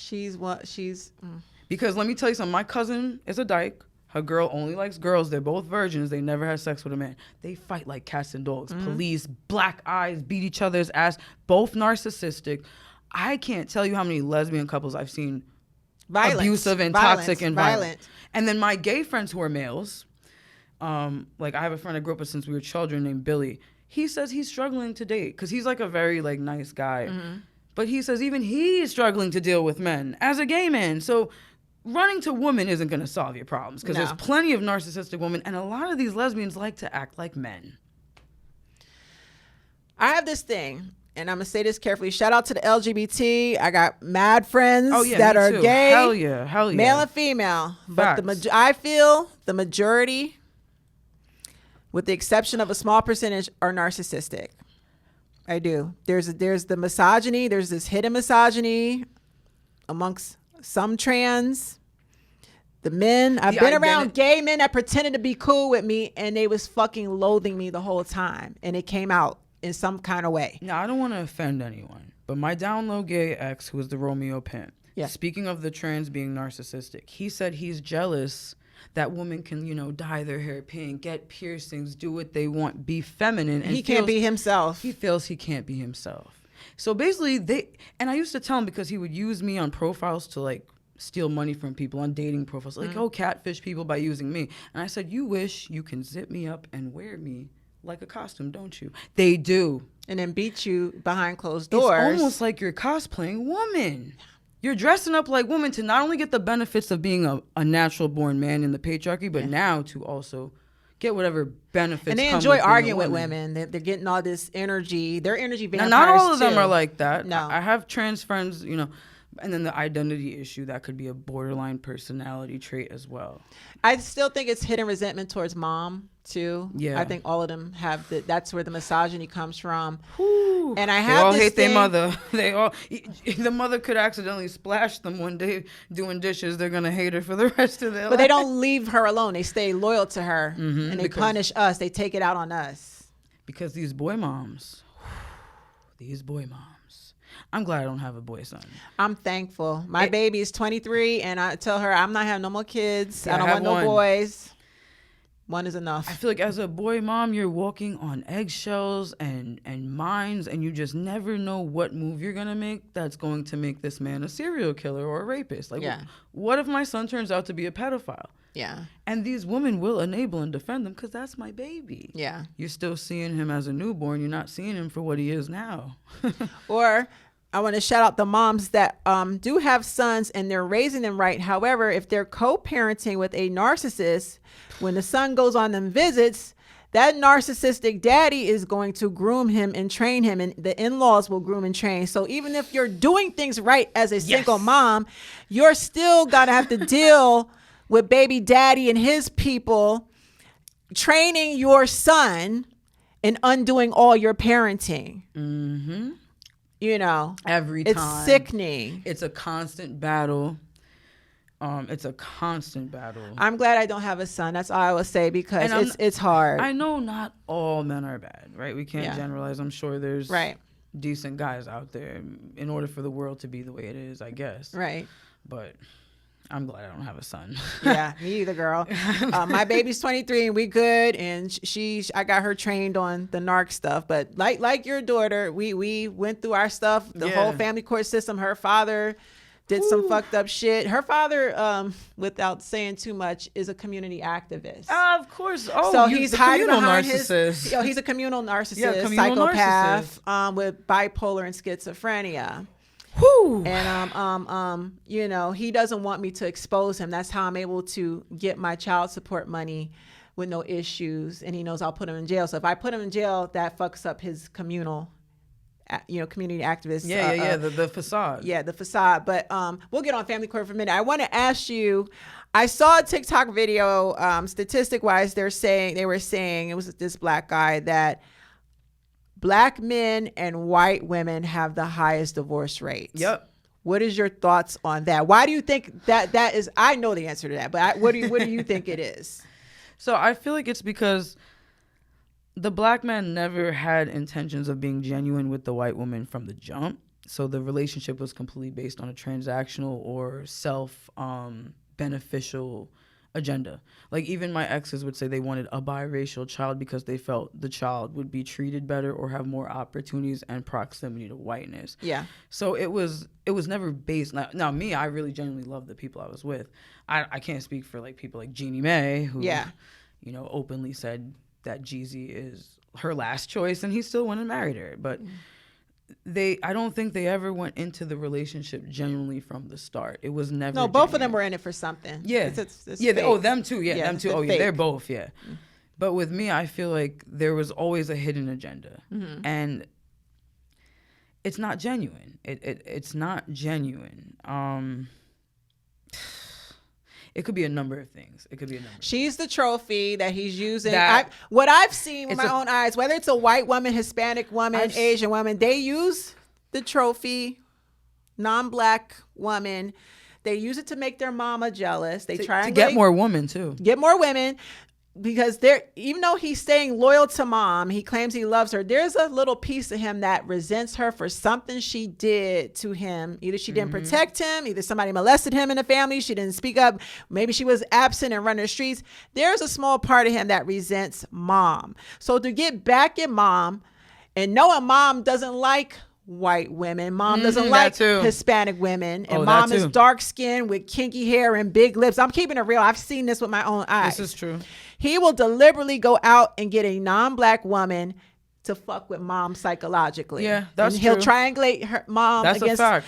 Because let me tell you something. My cousin is a dyke. Her girl only likes girls. They're both virgins. They never had sex with a man. They fight like cats and dogs. Police, black eyes, beat each other's ass. Both narcissistic. I can't tell you how many lesbian couples I've seen abusive and toxic and violent. And then my gay friends who are males, like I have a friend I grew up with since we were children named Billy. He says he's struggling to date because he's like a very like nice guy. But he says even he's struggling to deal with men as a gay man. So running to women isn't going to solve your problems because there's plenty of narcissistic women. And a lot of these lesbians like to act like men. I have this thing. And I'm going to say this carefully. Shout out to the LGBT. I got mad friends that are gay. Hell yeah. Male and female. But I feel the majority, with the exception of a small percentage, are narcissistic. I do. There's the misogyny. There's this hidden misogyny amongst some trans. The men. I've been around gay men that pretended to be cool with me and they was fucking loathing me the whole time. And it came out in some kind of way. Now, I don't want to offend anyone, but my down low gay ex, who was the Romeo pimp, speaking of the trans being narcissistic, he said he's jealous that women can, you know, dye their hair pink, get piercings, do what they want, be feminine. And he can't be himself. He feels he can't be himself. So basically, and I used to tell him because he would use me on profiles to like steal money from people on dating profiles, like, catfish people by using me. And I said, you wish you can zip me up and wear me like a costume, don't you? They do. And then beat you behind closed doors. It's almost like you're cosplaying woman. You're dressing up like woman to not only get the benefits of being a natural born man in the patriarchy, but now to also get whatever benefits. And they enjoy arguing with women. They're getting all this energy. Their energy vampires. Now, not all of them are like that. No. I have trans friends, you know, and then the identity issue, that could be a borderline personality trait as well. I still think it's hidden resentment towards mom too. Yeah. I think all of them have that's where the misogyny comes from. Whew. And I have they all this hate thing, their mother. The mother could accidentally splash them one day doing dishes. They're going to hate her for the rest of their life. But they don't leave her alone. They stay loyal to her and they punish us. They take it out on us. Because these boy moms, I'm glad I don't have a boy son. I'm thankful. My baby is 23 and I tell her I'm not having no more kids. I don't want no boys. One is enough. I feel like as a boy mom, you're walking on eggshells and mines, and you just never know what move you're going to make that's going to make this man a serial killer or a rapist. Like, what if my son turns out to be a pedophile? Yeah. And these women will enable and defend them because that's my baby. Yeah. You're still seeing him as a newborn. You're not seeing him for what he is now. Or I want to shout out the moms that do have sons and they're raising them right. However, if they're co-parenting with a narcissist, when the son goes on them visits, that narcissistic daddy is going to groom him and train him, and the in-laws will groom and train. So even if you're doing things right as a single mom, you're still gonna have to deal with baby daddy and his people training your son and undoing all your parenting. Mm-hmm. You know, every time. It's sickening. It's a constant battle. It's a constant battle. I'm glad I don't have a son. That's all I will say, because it's hard. I know not all men are bad, right? We can't generalize. I'm sure there's decent guys out there in order for the world to be the way it is, I guess. Right. But I'm glad I don't have a son. Yeah, me either, girl. My baby's 23 and we good, and I got her trained on the narc stuff. But like your daughter, we went through our stuff, the whole family court system. Her father did some fucked up shit. Her father, without saying too much, is a community activist. Of course. Oh, so he's hiding behind narcissist. He's a communal narcissist, psychopath, with bipolar and schizophrenia. Whew. And you know, he doesn't want me to expose him. That's how I'm able to get my child support money with no issues. And he knows I'll put him in jail. So if I put him in jail, that fucks up his community activist. The facade. Yeah, the facade. But we'll get on family court for a minute. I want to ask you, I saw a TikTok video, statistic wise, they were saying it was this black guy that Black men and white women have the highest divorce rates. Yep. What is your thoughts on that? Why do you think that is? I know the answer to that, but what do you think it is? So I feel like it's because the black man never had intentions of being genuine with the white woman from the jump. So the relationship was completely based on a transactional or beneficial agenda. Like even my exes would say they wanted a biracial child because they felt the child would be treated better or have more opportunities and proximity to whiteness. Yeah. So it was never based. Now me, I really genuinely love the people I was with. I can't speak for like people like Jeannie Mae, who openly said that Jeezy is her last choice, and he still went and married her. But I don't think they ever went into the relationship genuinely from the start. It was never. No, both of them were in it for something. Yeah. It's them too. Yeah, them too. Oh, yeah, they're both. Yeah. Mm-hmm. But with me, I feel like there was always a hidden agenda, and it's not genuine. It's not genuine. It could be a number of things. She's the trophy that he's using. What I've seen with my own eyes, whether it's a white woman, Hispanic woman, Asian woman, they use the trophy, non-black woman. They use it to make their mama jealous. They try to get more women too. Get more women. Because even though he's staying loyal to mom, he claims he loves her. There's a little piece of him that resents her for something she did to him. Either she didn't protect him, either somebody molested him in the family, she didn't speak up, maybe she was absent and running the streets. There's a small part of him that resents mom. So to get back at mom, and knowing mom doesn't like white women, mom doesn't like Hispanic women, and mom is dark skinned with kinky hair and big lips. I'm keeping it real. I've seen this with my own eyes. This is true. He will deliberately go out and get a non-black woman to fuck with mom psychologically. Yeah, that's and true. He'll triangulate her mom against a fact.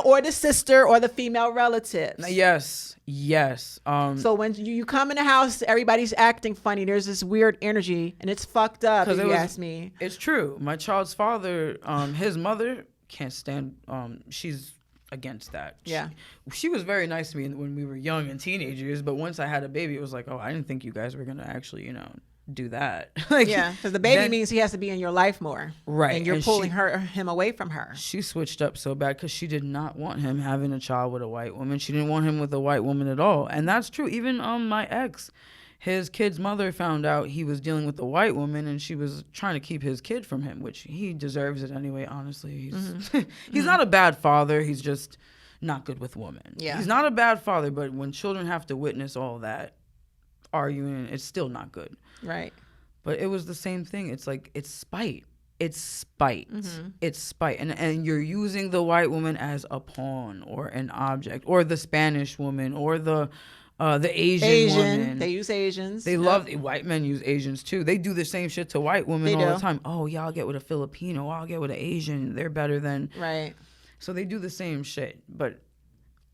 Or the sister or the female relatives. Yes. So when you come in the house, everybody's acting funny. There's this weird energy, and it's fucked up, if you ask me. It's true. My child's father, his mother can't stand, she's against that. Yeah. She was very nice to me when we were young and teenagers, but once I had a baby, it was like, oh, I didn't think you guys were going to actually, do that. Because the baby means he has to be in your life more. Right. And you're pulling him away from her. She switched up so bad because she did not want him having a child with a white woman. She didn't want him with a white woman at all. And that's true. Even my ex, his kid's mother found out he was dealing with a white woman, and she was trying to keep his kid from him, which he deserves it anyway, honestly. He's not a bad father. He's just not good with women. Yeah. He's not a bad father, but when children have to witness all that arguing, it's still not good. Right. But it was the same thing. It's like, it's spite. It's spite. It's spite. And you're using the white woman as a pawn or an object, or the Spanish woman, or the Asian woman. They use Asians. They love white men use Asians too. They do the same shit to white women all the time. Oh, yeah, I'll get with a Filipino. I'll get with an Asian. They're better than. Right. So they do the same shit, but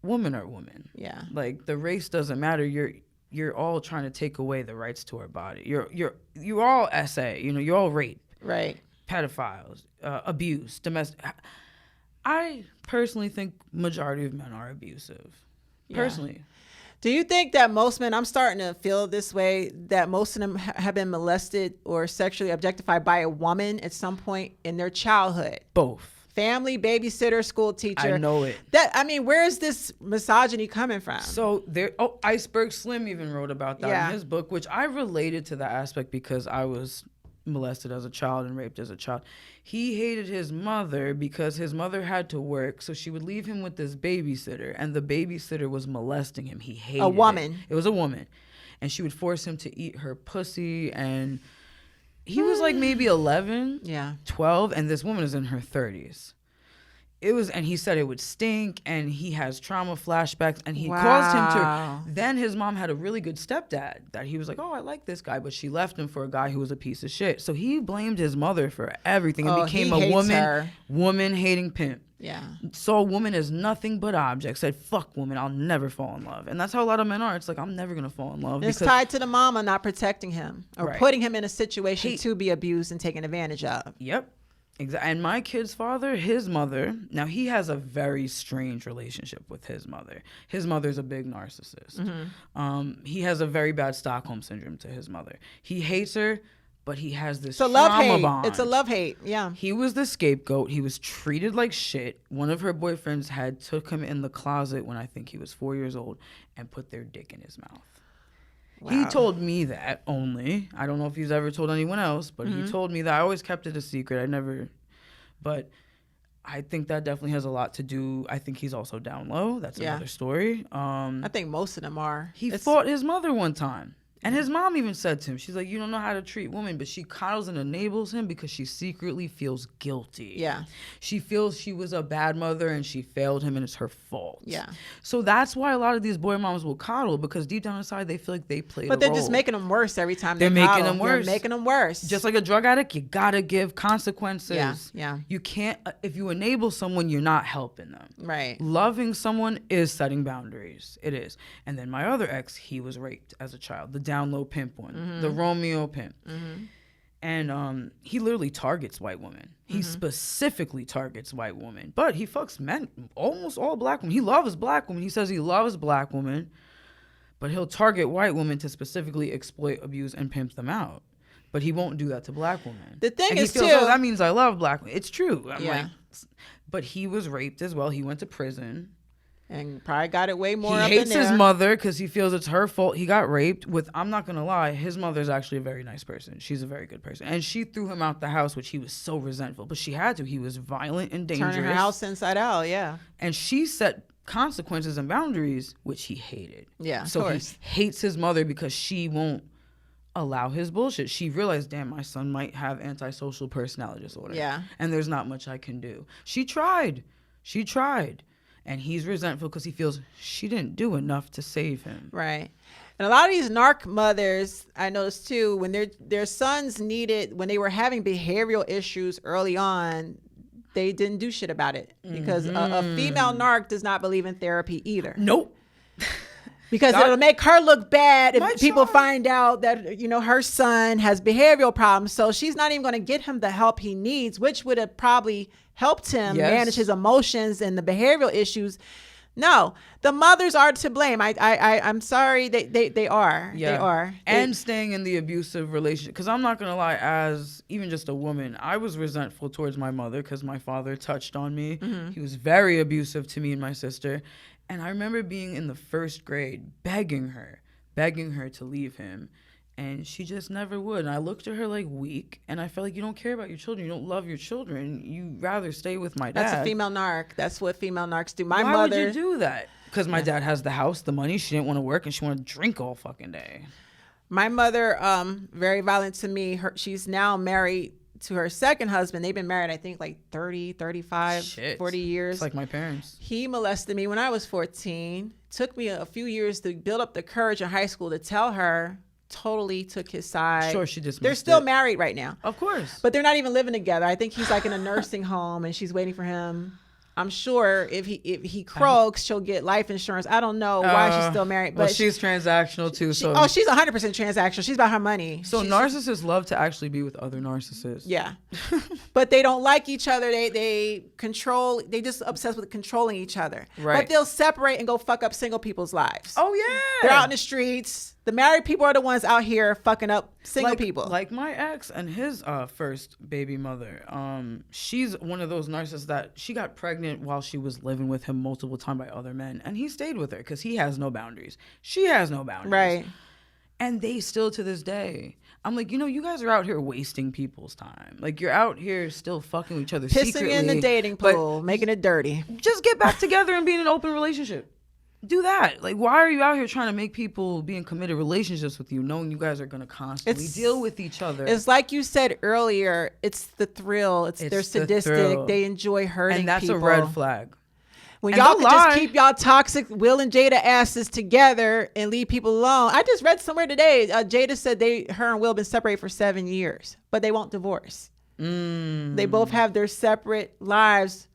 women are women. Yeah. Like, the race doesn't matter. You're all trying to take away the rights to our body. You're all SA. You know, you're all rape. Right. Pedophiles, abuse, domestic. I personally think majority of men are abusive. Yeah. Personally. Do you think that most men, I'm starting to feel this way, that most of them have been molested or sexually objectified by a woman at some point in their childhood? Both. Family, babysitter, school teacher. I know it. Where is this misogyny coming from? So Iceberg Slim even wrote about that in his book, which I related to that aspect because I was molested as a child and raped as a child. He hated his mother because his mother had to work, so she would leave him with this babysitter, and the babysitter was molesting him. He hated a woman. It was a woman, and she would force him to eat her pussy, and he was like maybe 11, 12, and this woman is in her 30s. And he said it would stink, and he has trauma flashbacks, and he caused him to. Then his mom had a really good stepdad that he was like, oh, I like this guy, but she left him for a guy who was a piece of shit. So he blamed his mother for everything and became a woman hating pimp. Yeah. Saw a woman as nothing but object, said, fuck woman, I'll never fall in love. And that's how a lot of men are. It's like, I'm never going to fall in love. It's tied to the mama not protecting him or putting him in a situation to be abused and taken advantage of. Yep. Exactly. And my kid's father, his mother, now he has a very strange relationship with his mother. His mother's a big narcissist. Mm-hmm. He has a very bad Stockholm syndrome to his mother. He hates her, but he has this trauma bond. It's a love-hate, yeah. He was the scapegoat. He was treated like shit. One of her boyfriends had took him in the closet when I think he was 4 years old and put their dick in his mouth. Wow. He told me that only. I don't know if he's ever told anyone else, but he told me that. I always kept it a secret. But I think that definitely has a lot to do. I think he's also down low. That's another story. I think most of them are. He fought his mother one time. And his mom even said to him, she's like, you don't know how to treat women, but she coddles and enables him because she secretly feels guilty. Yeah. She feels she was a bad mother and she failed him and it's her fault. Yeah. So that's why a lot of these boy moms will coddle, because deep down inside they feel like they played a role. But they're just making them worse every time they're making them worse. They're making them worse. Just like a drug addict, you gotta give consequences. Yeah. You can't, if you enable someone, you're not helping them. Right. Loving someone is setting boundaries. It is. And then my other ex, he was raped as a child. The down low pimp one. The Romeo pimp. And he literally targets white women. He specifically targets white women, but he fucks men, almost all black women. He loves black women. He says he loves black women, but he'll target white women to specifically exploit, abuse, and pimp them out. But he won't do that to black women. The thing is, he feels, oh, that means I love black women. It's true. I'm like, but he was raped as well. He went to prison. And probably got it way more up in there. He hates his mother because he feels it's her fault. He got raped with, I'm not going to lie, his mother's actually a very nice person. She's a very good person. And she threw him out the house, which he was so resentful. But she had to. He was violent and dangerous. Turning her house inside out, yeah. And she set consequences and boundaries, which he hated. Yeah, so he hates his mother because she won't allow his bullshit. She realized, damn, my son might have antisocial personality disorder. Yeah. And there's not much I can do. She tried. And he's resentful because he feels she didn't do enough to save him. Right. And a lot of these narc mothers, I noticed too, when their sons when they were having behavioral issues early on, they didn't do shit about it. Because a female narc does not believe in therapy either. Nope. Because it'll make her look bad if people find out that, her son has behavioral problems. So she's not even going to get him the help he needs, which would have probably helped him manage his emotions and the behavioral issues. No, the mothers are to blame. I'm sorry. They are. Yeah. They are. And staying in the abusive relationship. Because I'm not going to lie, as even just a woman, I was resentful towards my mother because my father touched on me. He was very abusive to me and my sister. And I remember being in the first grade, begging her to leave him. And she just never would. And I looked at her like weak. And I felt like, you don't care about your children. You don't love your children. You rather stay with my dad. That's a female narc. That's what female narcs do. Why would you do that? Because my dad has the house, the money. She didn't want to work and she wanted to drink all fucking day. My mother, very violent to me. She's now married to her second husband. They've been married, I think, like 30, 35, 40 years. It's like my parents. He molested me when I was 14. Took me a few years to build up the courage in high school to tell her. Totally took his side. Sure, she dismissed They're still married right now. Of course. But they're not even living together. I think he's like in a nursing home and she's waiting for him. I'm sure if he croaks, she'll get life insurance. I don't know why she's still married. But she's transactional too. She's 100% transactional. She's about her money. So narcissists love to actually be with other narcissists. Yeah. But they don't like each other. They control. They just obsessed with controlling each other. Right. But they'll separate and go fuck up single people's lives. Oh yeah. They're out in the streets. The married people are the ones out here fucking up single people. Like my ex and his first baby mother. She's one of those narcissists that she got pregnant while she was living with him multiple times by other men, and he stayed with her because he has no boundaries. She has no boundaries. Right. And they still to this day. I'm like, you guys are out here wasting people's time. Like, you're out here still fucking with each other secretly. Pissing in the dating pool, making it dirty. Just get back together and be in an open relationship. Do that. Like, why are you out here trying to make people be in committed relationships with you, knowing you guys are going to constantly deal with each other? It's like you said earlier, it's the thrill. They're sadistic. They enjoy hurting people. And that's a red flag. When y'all can just keep y'all toxic Will and Jada asses together and leave people alone. I just read somewhere today, Jada said her and Will been separated for 7 years, but they won't divorce. They both have their separate lives.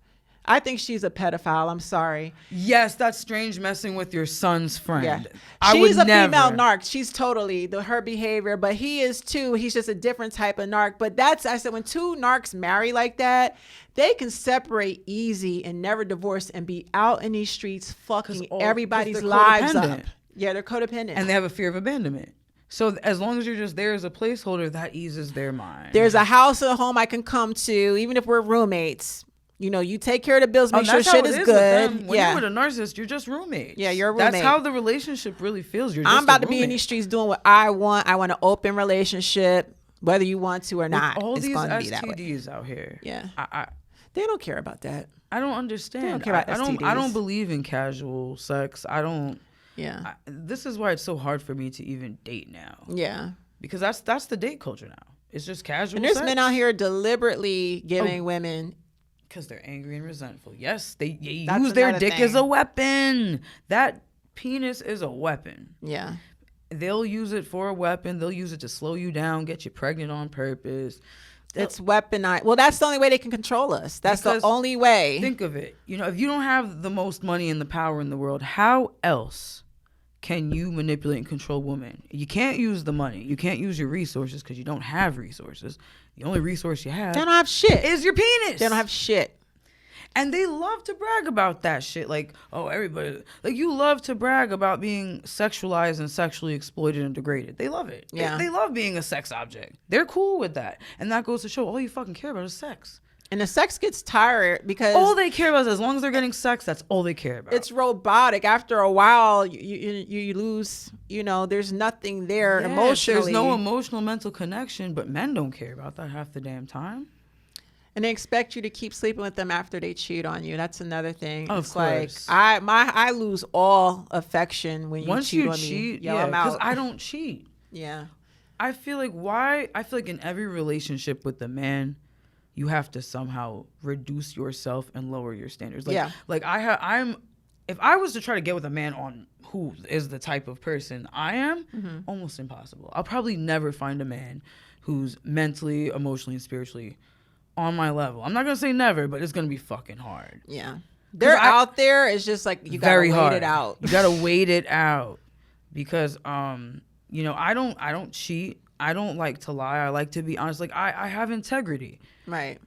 I think she's a pedophile. I'm sorry. Yes, that's strange messing with your son's friend. Yeah. She's a female narc. She's totally her behavior, but he is too. He's just a different type of narc. But I said, when two narcs marry like that, they can separate easy and never divorce and be out in these streets fucking everybody's lives up. Yeah, they're codependent. And they have a fear of abandonment. So as long as you're just there as a placeholder, that eases their mind. There's a house or a home I can come to, even if we're roommates. You take care of the bills, make sure shit is good. When you're with a narcissist, you're just roommates. Yeah, you're a roommate. That's how the relationship really feels. I'm about to be in these streets doing what I want. I want an open relationship, whether you want to or not. All it's these STDs out here. Yeah, they don't care about that. I don't understand. They don't care about STDs. I don't believe in casual sex. I don't. Yeah. This is why it's so hard for me to even date now. Yeah. Because that's the date culture now. It's just casual. And there's men out here deliberately giving women. Because they're angry and resentful. Yes, they use their dick as a weapon. That penis is a weapon. Yeah. They'll use it for a weapon. They'll use it to slow you down, get you pregnant on purpose. It's weaponized. Well, that's the only way they can control us. That's the only way. Think of it. If you don't have the most money and the power in the world, how else can you manipulate and control women? You can't use the money. You can't use your resources because you don't have resources. The only resource you have, they don't have shit, is your penis. They don't have shit. And they love to brag about that shit. Like, everybody, you love to brag about being sexualized and sexually exploited and degraded. They love it. Yeah. They love being a sex object. They're cool with that. And that goes to show all you fucking care about is sex. And the sex gets tired because all they care about is, as long as they're getting sex, that's all they care about. It's robotic. After a while, you lose. There's nothing there emotionally. There's no emotional, mental connection. But men don't care about that half the damn time. And they expect you to keep sleeping with them after they cheat on you. That's another thing. Of course. Like I lose all affection when Once you cheat you on cheat, me. Yeah, because I don't cheat. Yeah. I feel like in every relationship with the man, you have to somehow reduce yourself and lower your standards. Like, yeah. Like if I was to try to get with a man on who is the type of person I am, almost impossible. I'll probably never find a man who's mentally, emotionally, and spiritually on my level. I'm not gonna say never, but it's gonna be fucking hard. Yeah, they're out there. It's just like you gotta wait it out. You gotta wait it out because I don't cheat. I don't like to lie. I like to be honest. Like I have integrity. Right.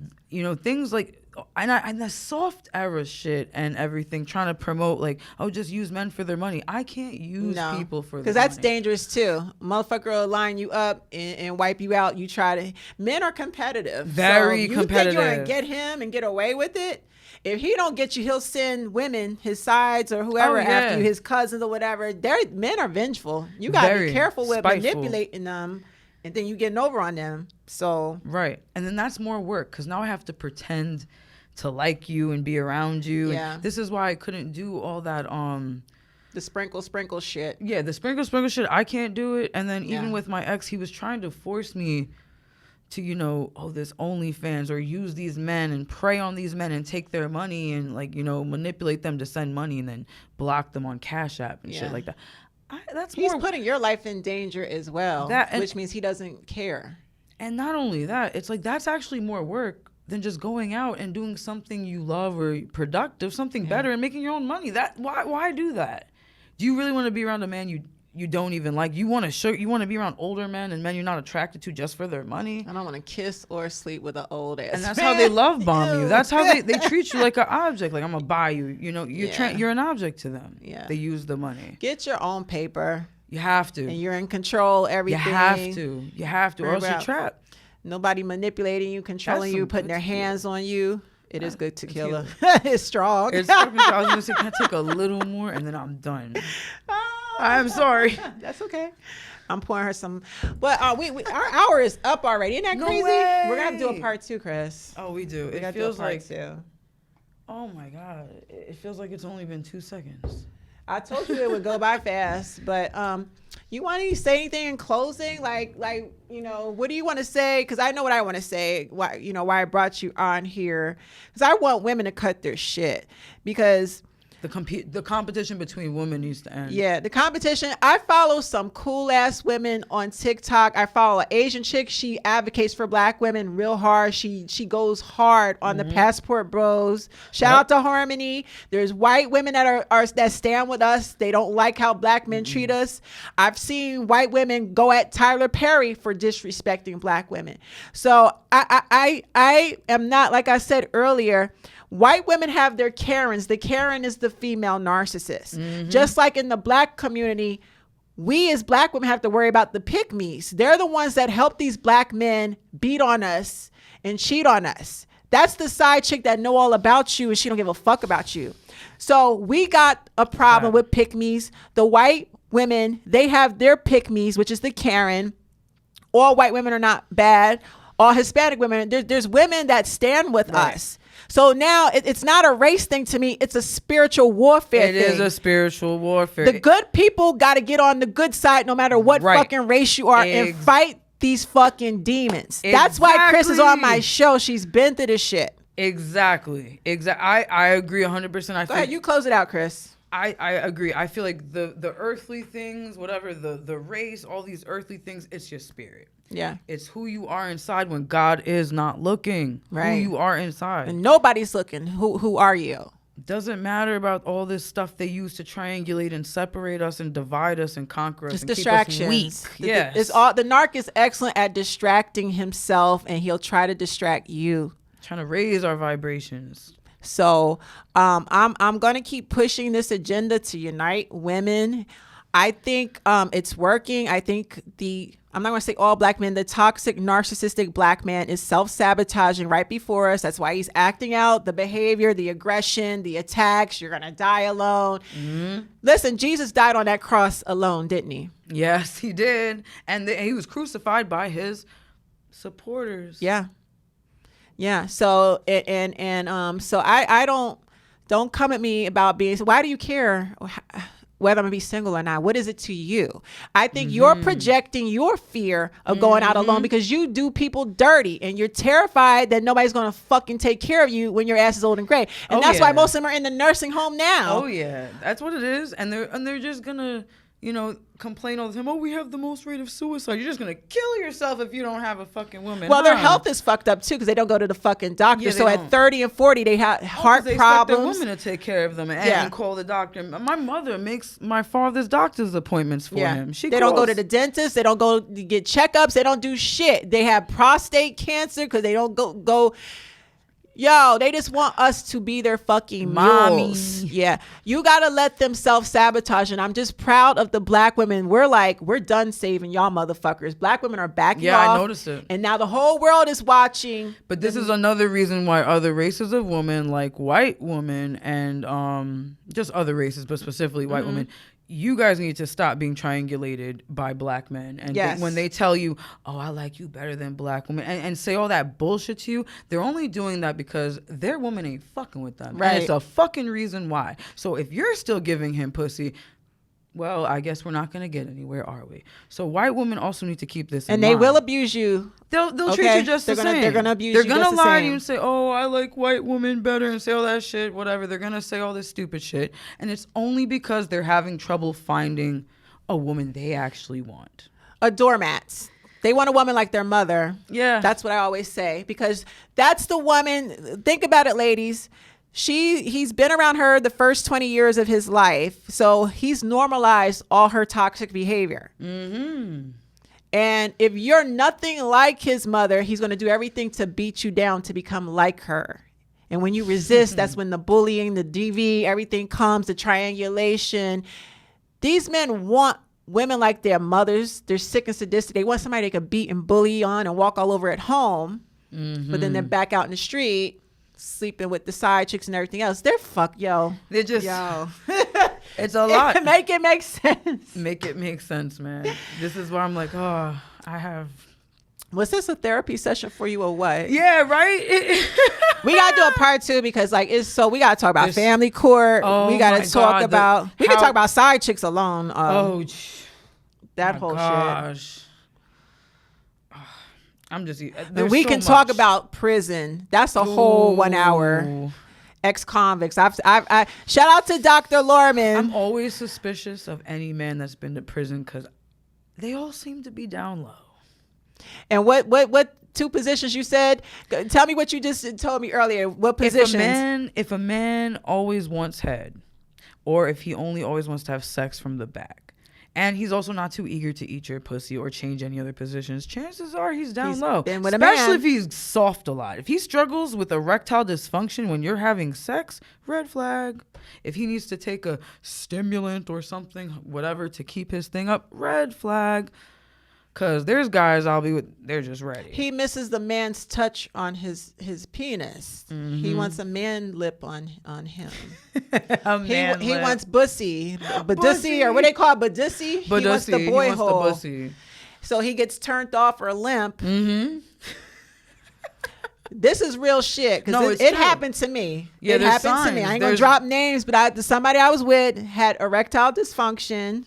Things like and the soft era shit and everything, trying to promote just use men for their money. I can't use people for their money. Because that's dangerous too. Motherfucker will line you up and wipe you out. You try to. Men are competitive. Very competitive. You think you're gonna get him and get away with it? If he don't get you, he'll send women, his sides or whoever after you, his cousins or whatever. Men are vengeful. You gotta be careful with manipulating them. And then you getting over on them. So right. And then that's more work because now I have to pretend to like you and be around you. Yeah. And this is why I couldn't do all that the sprinkle shit. Yeah, the sprinkle shit, I can't do it. And then even with my ex, he was trying to force me to, this OnlyFans or use these men and prey on these men and take their money and manipulate them to send money and then block them on Cash App and shit like that. He's putting your life in danger as well, which means he doesn't care. And not only that, it's like that's actually more work than just going out and doing something you love or productive, something better, and making your own money. Why do that? Do you really want to be around a man you don't even like? You want to be around older men and men you're not attracted to just for their money? I don't want to kiss or sleep with an old ass. And that's how they love bomb you. That's how they treat you like an object. Like, I'm gonna buy you. You know, you're an object to them. Yeah. They use the money. Get your own paper. You have to. And you're in control. Everything. You have to. Or else you're trapped. Nobody manipulating you, controlling you, putting their hands on you. It is good tequila. It's strong. It's fucking strong. I was gonna say, can I take a little more and then I'm done? I'm sorry. That's okay. I'm pouring her some. But our hour is up already. Isn't that crazy? Way. We're gonna have to do a part 2, Chris. Oh, we do. It feels like 2. Oh my God! It feels like it's only been 2 seconds. I told you it would go by fast, but you want to say anything in closing? Like what do you want to say? Because I know what I want to say. Why I brought you on here? Because I want women to cut their shit. Because the competition between women needs to end. Yeah, the competition. I follow some cool ass women on TikTok. I follow an Asian chick. She advocates for black women real hard. She goes hard on the passport bros. Shout out to Harmony. There's white women that stand with us. They don't like how black men treat us. I've seen white women go at Tyler Perry for disrespecting black women. So I am not, like I said earlier, white women have their Karens. The Karen is the female narcissist. Just like in the black community, we as black women have to worry about the pick-me's. They're the ones that help these black men beat on us and cheat on us. That's the side chick that know all about you and she don't give a fuck about you. So we got a problem with pick-me's. The white women, they have their pick-me's, which is the Karen. All white women are not bad. All Hispanic women, there's women that stand with us. So now it's not a race thing to me. It's a spiritual warfare thing. It is a spiritual warfare. The good people got to get on the good side no matter what fucking race you are and fight these fucking demons. That's why Chris is on my show. She's been through this shit. Exactly. I agree 100%. Go ahead, you close it out, Chris. I agree. I feel like the earthly things, whatever, the race, all these earthly things, it's your spirit. Yeah. It's who you are inside when God is not looking. Right. Who you are inside. And nobody's looking. Who are you? Doesn't matter about all this stuff they use to triangulate and separate us and divide us and conquer us. Just and distractions. Keep us weak. Yes. The narc is excellent at distracting himself, and he'll try to distract you. Trying to raise our vibrations. So I'm going to keep pushing this agenda to unite women. I think it's working. I think I'm not going to say all black men, the toxic, narcissistic black man is self-sabotaging right before us. That's why he's acting out the behavior, the aggression, the attacks. You're going to die alone. Listen, Jesus died on that cross alone, didn't he? Yes, he did. And he was crucified by his supporters. Yeah. Yeah. So, so I don't come at me about being, why do you care whether I'm gonna be single or not? What is it to you? I think you're projecting your fear of going out alone because you do people dirty and you're terrified that nobody's gonna fucking take care of you when your ass is old and gray. And that's why most of them are in the nursing home now. Oh yeah, that's what it is. And they're just gonna, complain all the time. Oh, we have the most rate of suicide. You're just gonna kill yourself if you don't have a fucking woman. Well, their health is fucked up too because they don't go to the fucking doctor. Yeah, so at 30 and 40, they have heart they problems. Expect their women to take care of them and call the doctor. My mother makes my father's doctor's appointments for him. They don't go to the dentist. They don't go to get checkups. They don't do shit. They have prostate cancer because they don't go. Yo, they just want us to be their fucking mommies. Yeah. You got to let them self-sabotage. And I'm just proud of the black women. We're done saving y'all motherfuckers. Black women are backing off. Yeah, I noticed it. And now the whole world is watching. But this is another reason why other races of women, like white women and just other races, but specifically white women, you guys need to stop being triangulated by black men. And when they tell you, oh, I like you better than black women, and say all that bullshit to you, they're only doing that because their woman ain't fucking with them. Right. And it's a fucking reason why. So if you're still giving him pussy, well, I guess we're not going to get anywhere, are we? So white women also need to keep this in mind. And they will abuse you. They'll treat you just the same. They're going to abuse you just the same. They're going to lie to you and say, oh, I like white women better, and say all that shit, whatever. They're going to say all this stupid shit. And it's only because they're having trouble finding a woman they actually want. A doormat. They want a woman like their mother. Yeah. That's what I always say, because that's the woman. Think about it, ladies. He's been around her the first 20 years of his life. So he's normalized all her toxic behavior. Mm-hmm. And if you're nothing like his mother, he's going to do everything to beat you down to become like her. And when you resist, that's when the bullying, the DV, everything comes, the triangulation. These men want women like their mothers. They're sick and sadistic. They want somebody they could beat and bully on and walk all over at home. Mm-hmm. But then they're back out in the street, sleeping with the side chicks and everything else. They're They're just, yo. It's a lot. Make it make sense. Make it make sense, man. This is why I'm like, oh, I have. Was this a therapy session for you or what? Yeah, right? We got to do a part 2 because we got to talk about family court. We got to talk about, we can talk about side chicks alone. That whole shit. I'm just, and we can talk about prison. That's a whole 1 hour. Ex-convicts. I shout out to Dr. Lorman. I'm always suspicious of any man that's been to prison because they all seem to be down low. And what 2 positions you said? Tell me what you just told me earlier. What positions? If a man always wants head, or if he only always wants to have sex from the back, and he's also not too eager to eat your pussy or change any other positions, chances are he's down low. Especially if he's soft a lot. If he struggles with erectile dysfunction when you're having sex, red flag. If he needs to take a stimulant or something, whatever, to keep his thing up, red flag. Because there's guys I'll be with, they're just ready. He misses the man's touch on his penis. Mm-hmm. He wants a man lip on him. He wants bussy. Badussy, or what they call it, badussy. He wants the boy hole. So he gets turned off or limp. Mm-hmm. This is real shit, because it happened to me. Yeah, it happened to me. I ain't going to drop names, but somebody I was with had erectile dysfunction.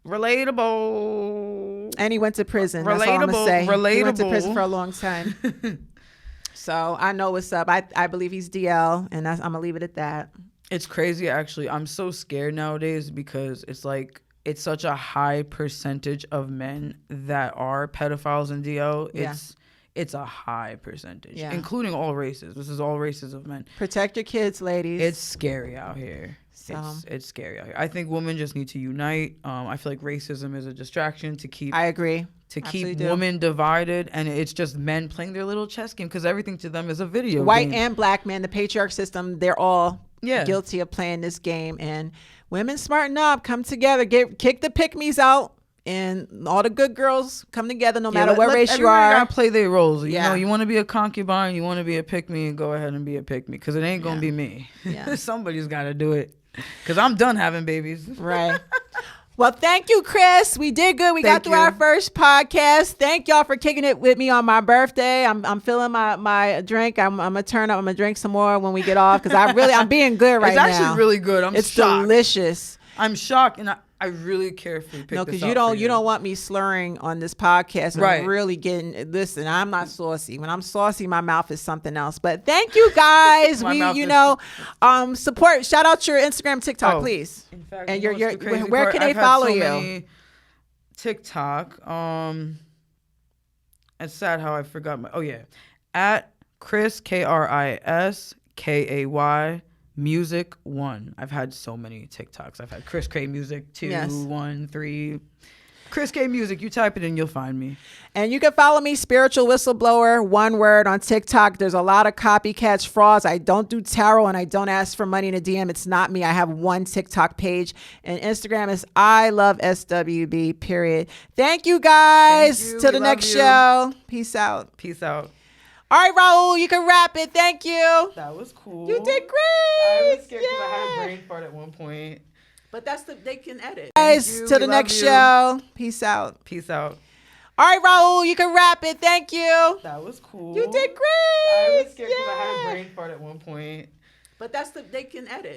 Relatable. And he went to prison. That's all I'm gonna say. He went to prison for a long time. So I know what's up. I believe he's DL, and I'm gonna leave it at that. It's crazy, actually. I'm so scared nowadays because it's like it's such a high percentage of men that are pedophiles in DL. It's a high percentage, including all races. This is all races of men. Protect your kids, ladies. It's scary out here. It's scary out here. I think women just need to unite. I feel like racism is a distraction to keep. I agree. To keep women divided, and it's just men playing their little chess game because everything to them is a video White game. and black men, the patriarch system, they're all guilty of playing this game. And women smarten up, come together, kick the pick-me's out. And all the good girls come together no matter what race you are. Gotta play their roles. You know, you want to be a concubine, you want to be a pick-me, go ahead and be a pick-me. Because it ain't going to be me. Yeah. Somebody's got to do it. Because I'm done having babies. Right. Well, thank you, Kris. We did good. We got through our first podcast. Thank y'all for kicking it with me on my birthday. I'm feeling my drink. I'm going to turn up. I'm going to drink some more when we get off. Because I'm being good right now. It's actually really good. It's shocked. Delicious. I'm shocked. And I really carefully picked this up. No, because you don't want me slurring on this podcast. Right. I'm really listen, I'm not saucy. When I'm saucy, my mouth is something else. But thank you guys. Support, shout out your Instagram, TikTok, please. In fact, and where can they follow you? TikTok. It's sad how I forgot at Kris KRIS Music 1. I've had so many TikToks. I've had Kris Kay Music 2, 1, 3. Kris Kay Music. You type it in, you'll find me. And you can follow me, Spiritual Whistleblower, one word, on TikTok. There's a lot of copycats, frauds. I don't do tarot and I don't ask for money in a DM. It's not me. I have one TikTok page. And Instagram is I love SWB, period. Thank you guys. Till the next show. Peace out. Peace out. All right, Raul, you can wrap it. Thank you. That was cool. You did great. I was scared because I had a brain fart at one point. But they can edit. Guys, till the next show. Peace out. Peace out. All right, Raul, you can wrap it. Thank you. That was cool. You did great. I was scared because I had a brain fart at one point. But they can edit.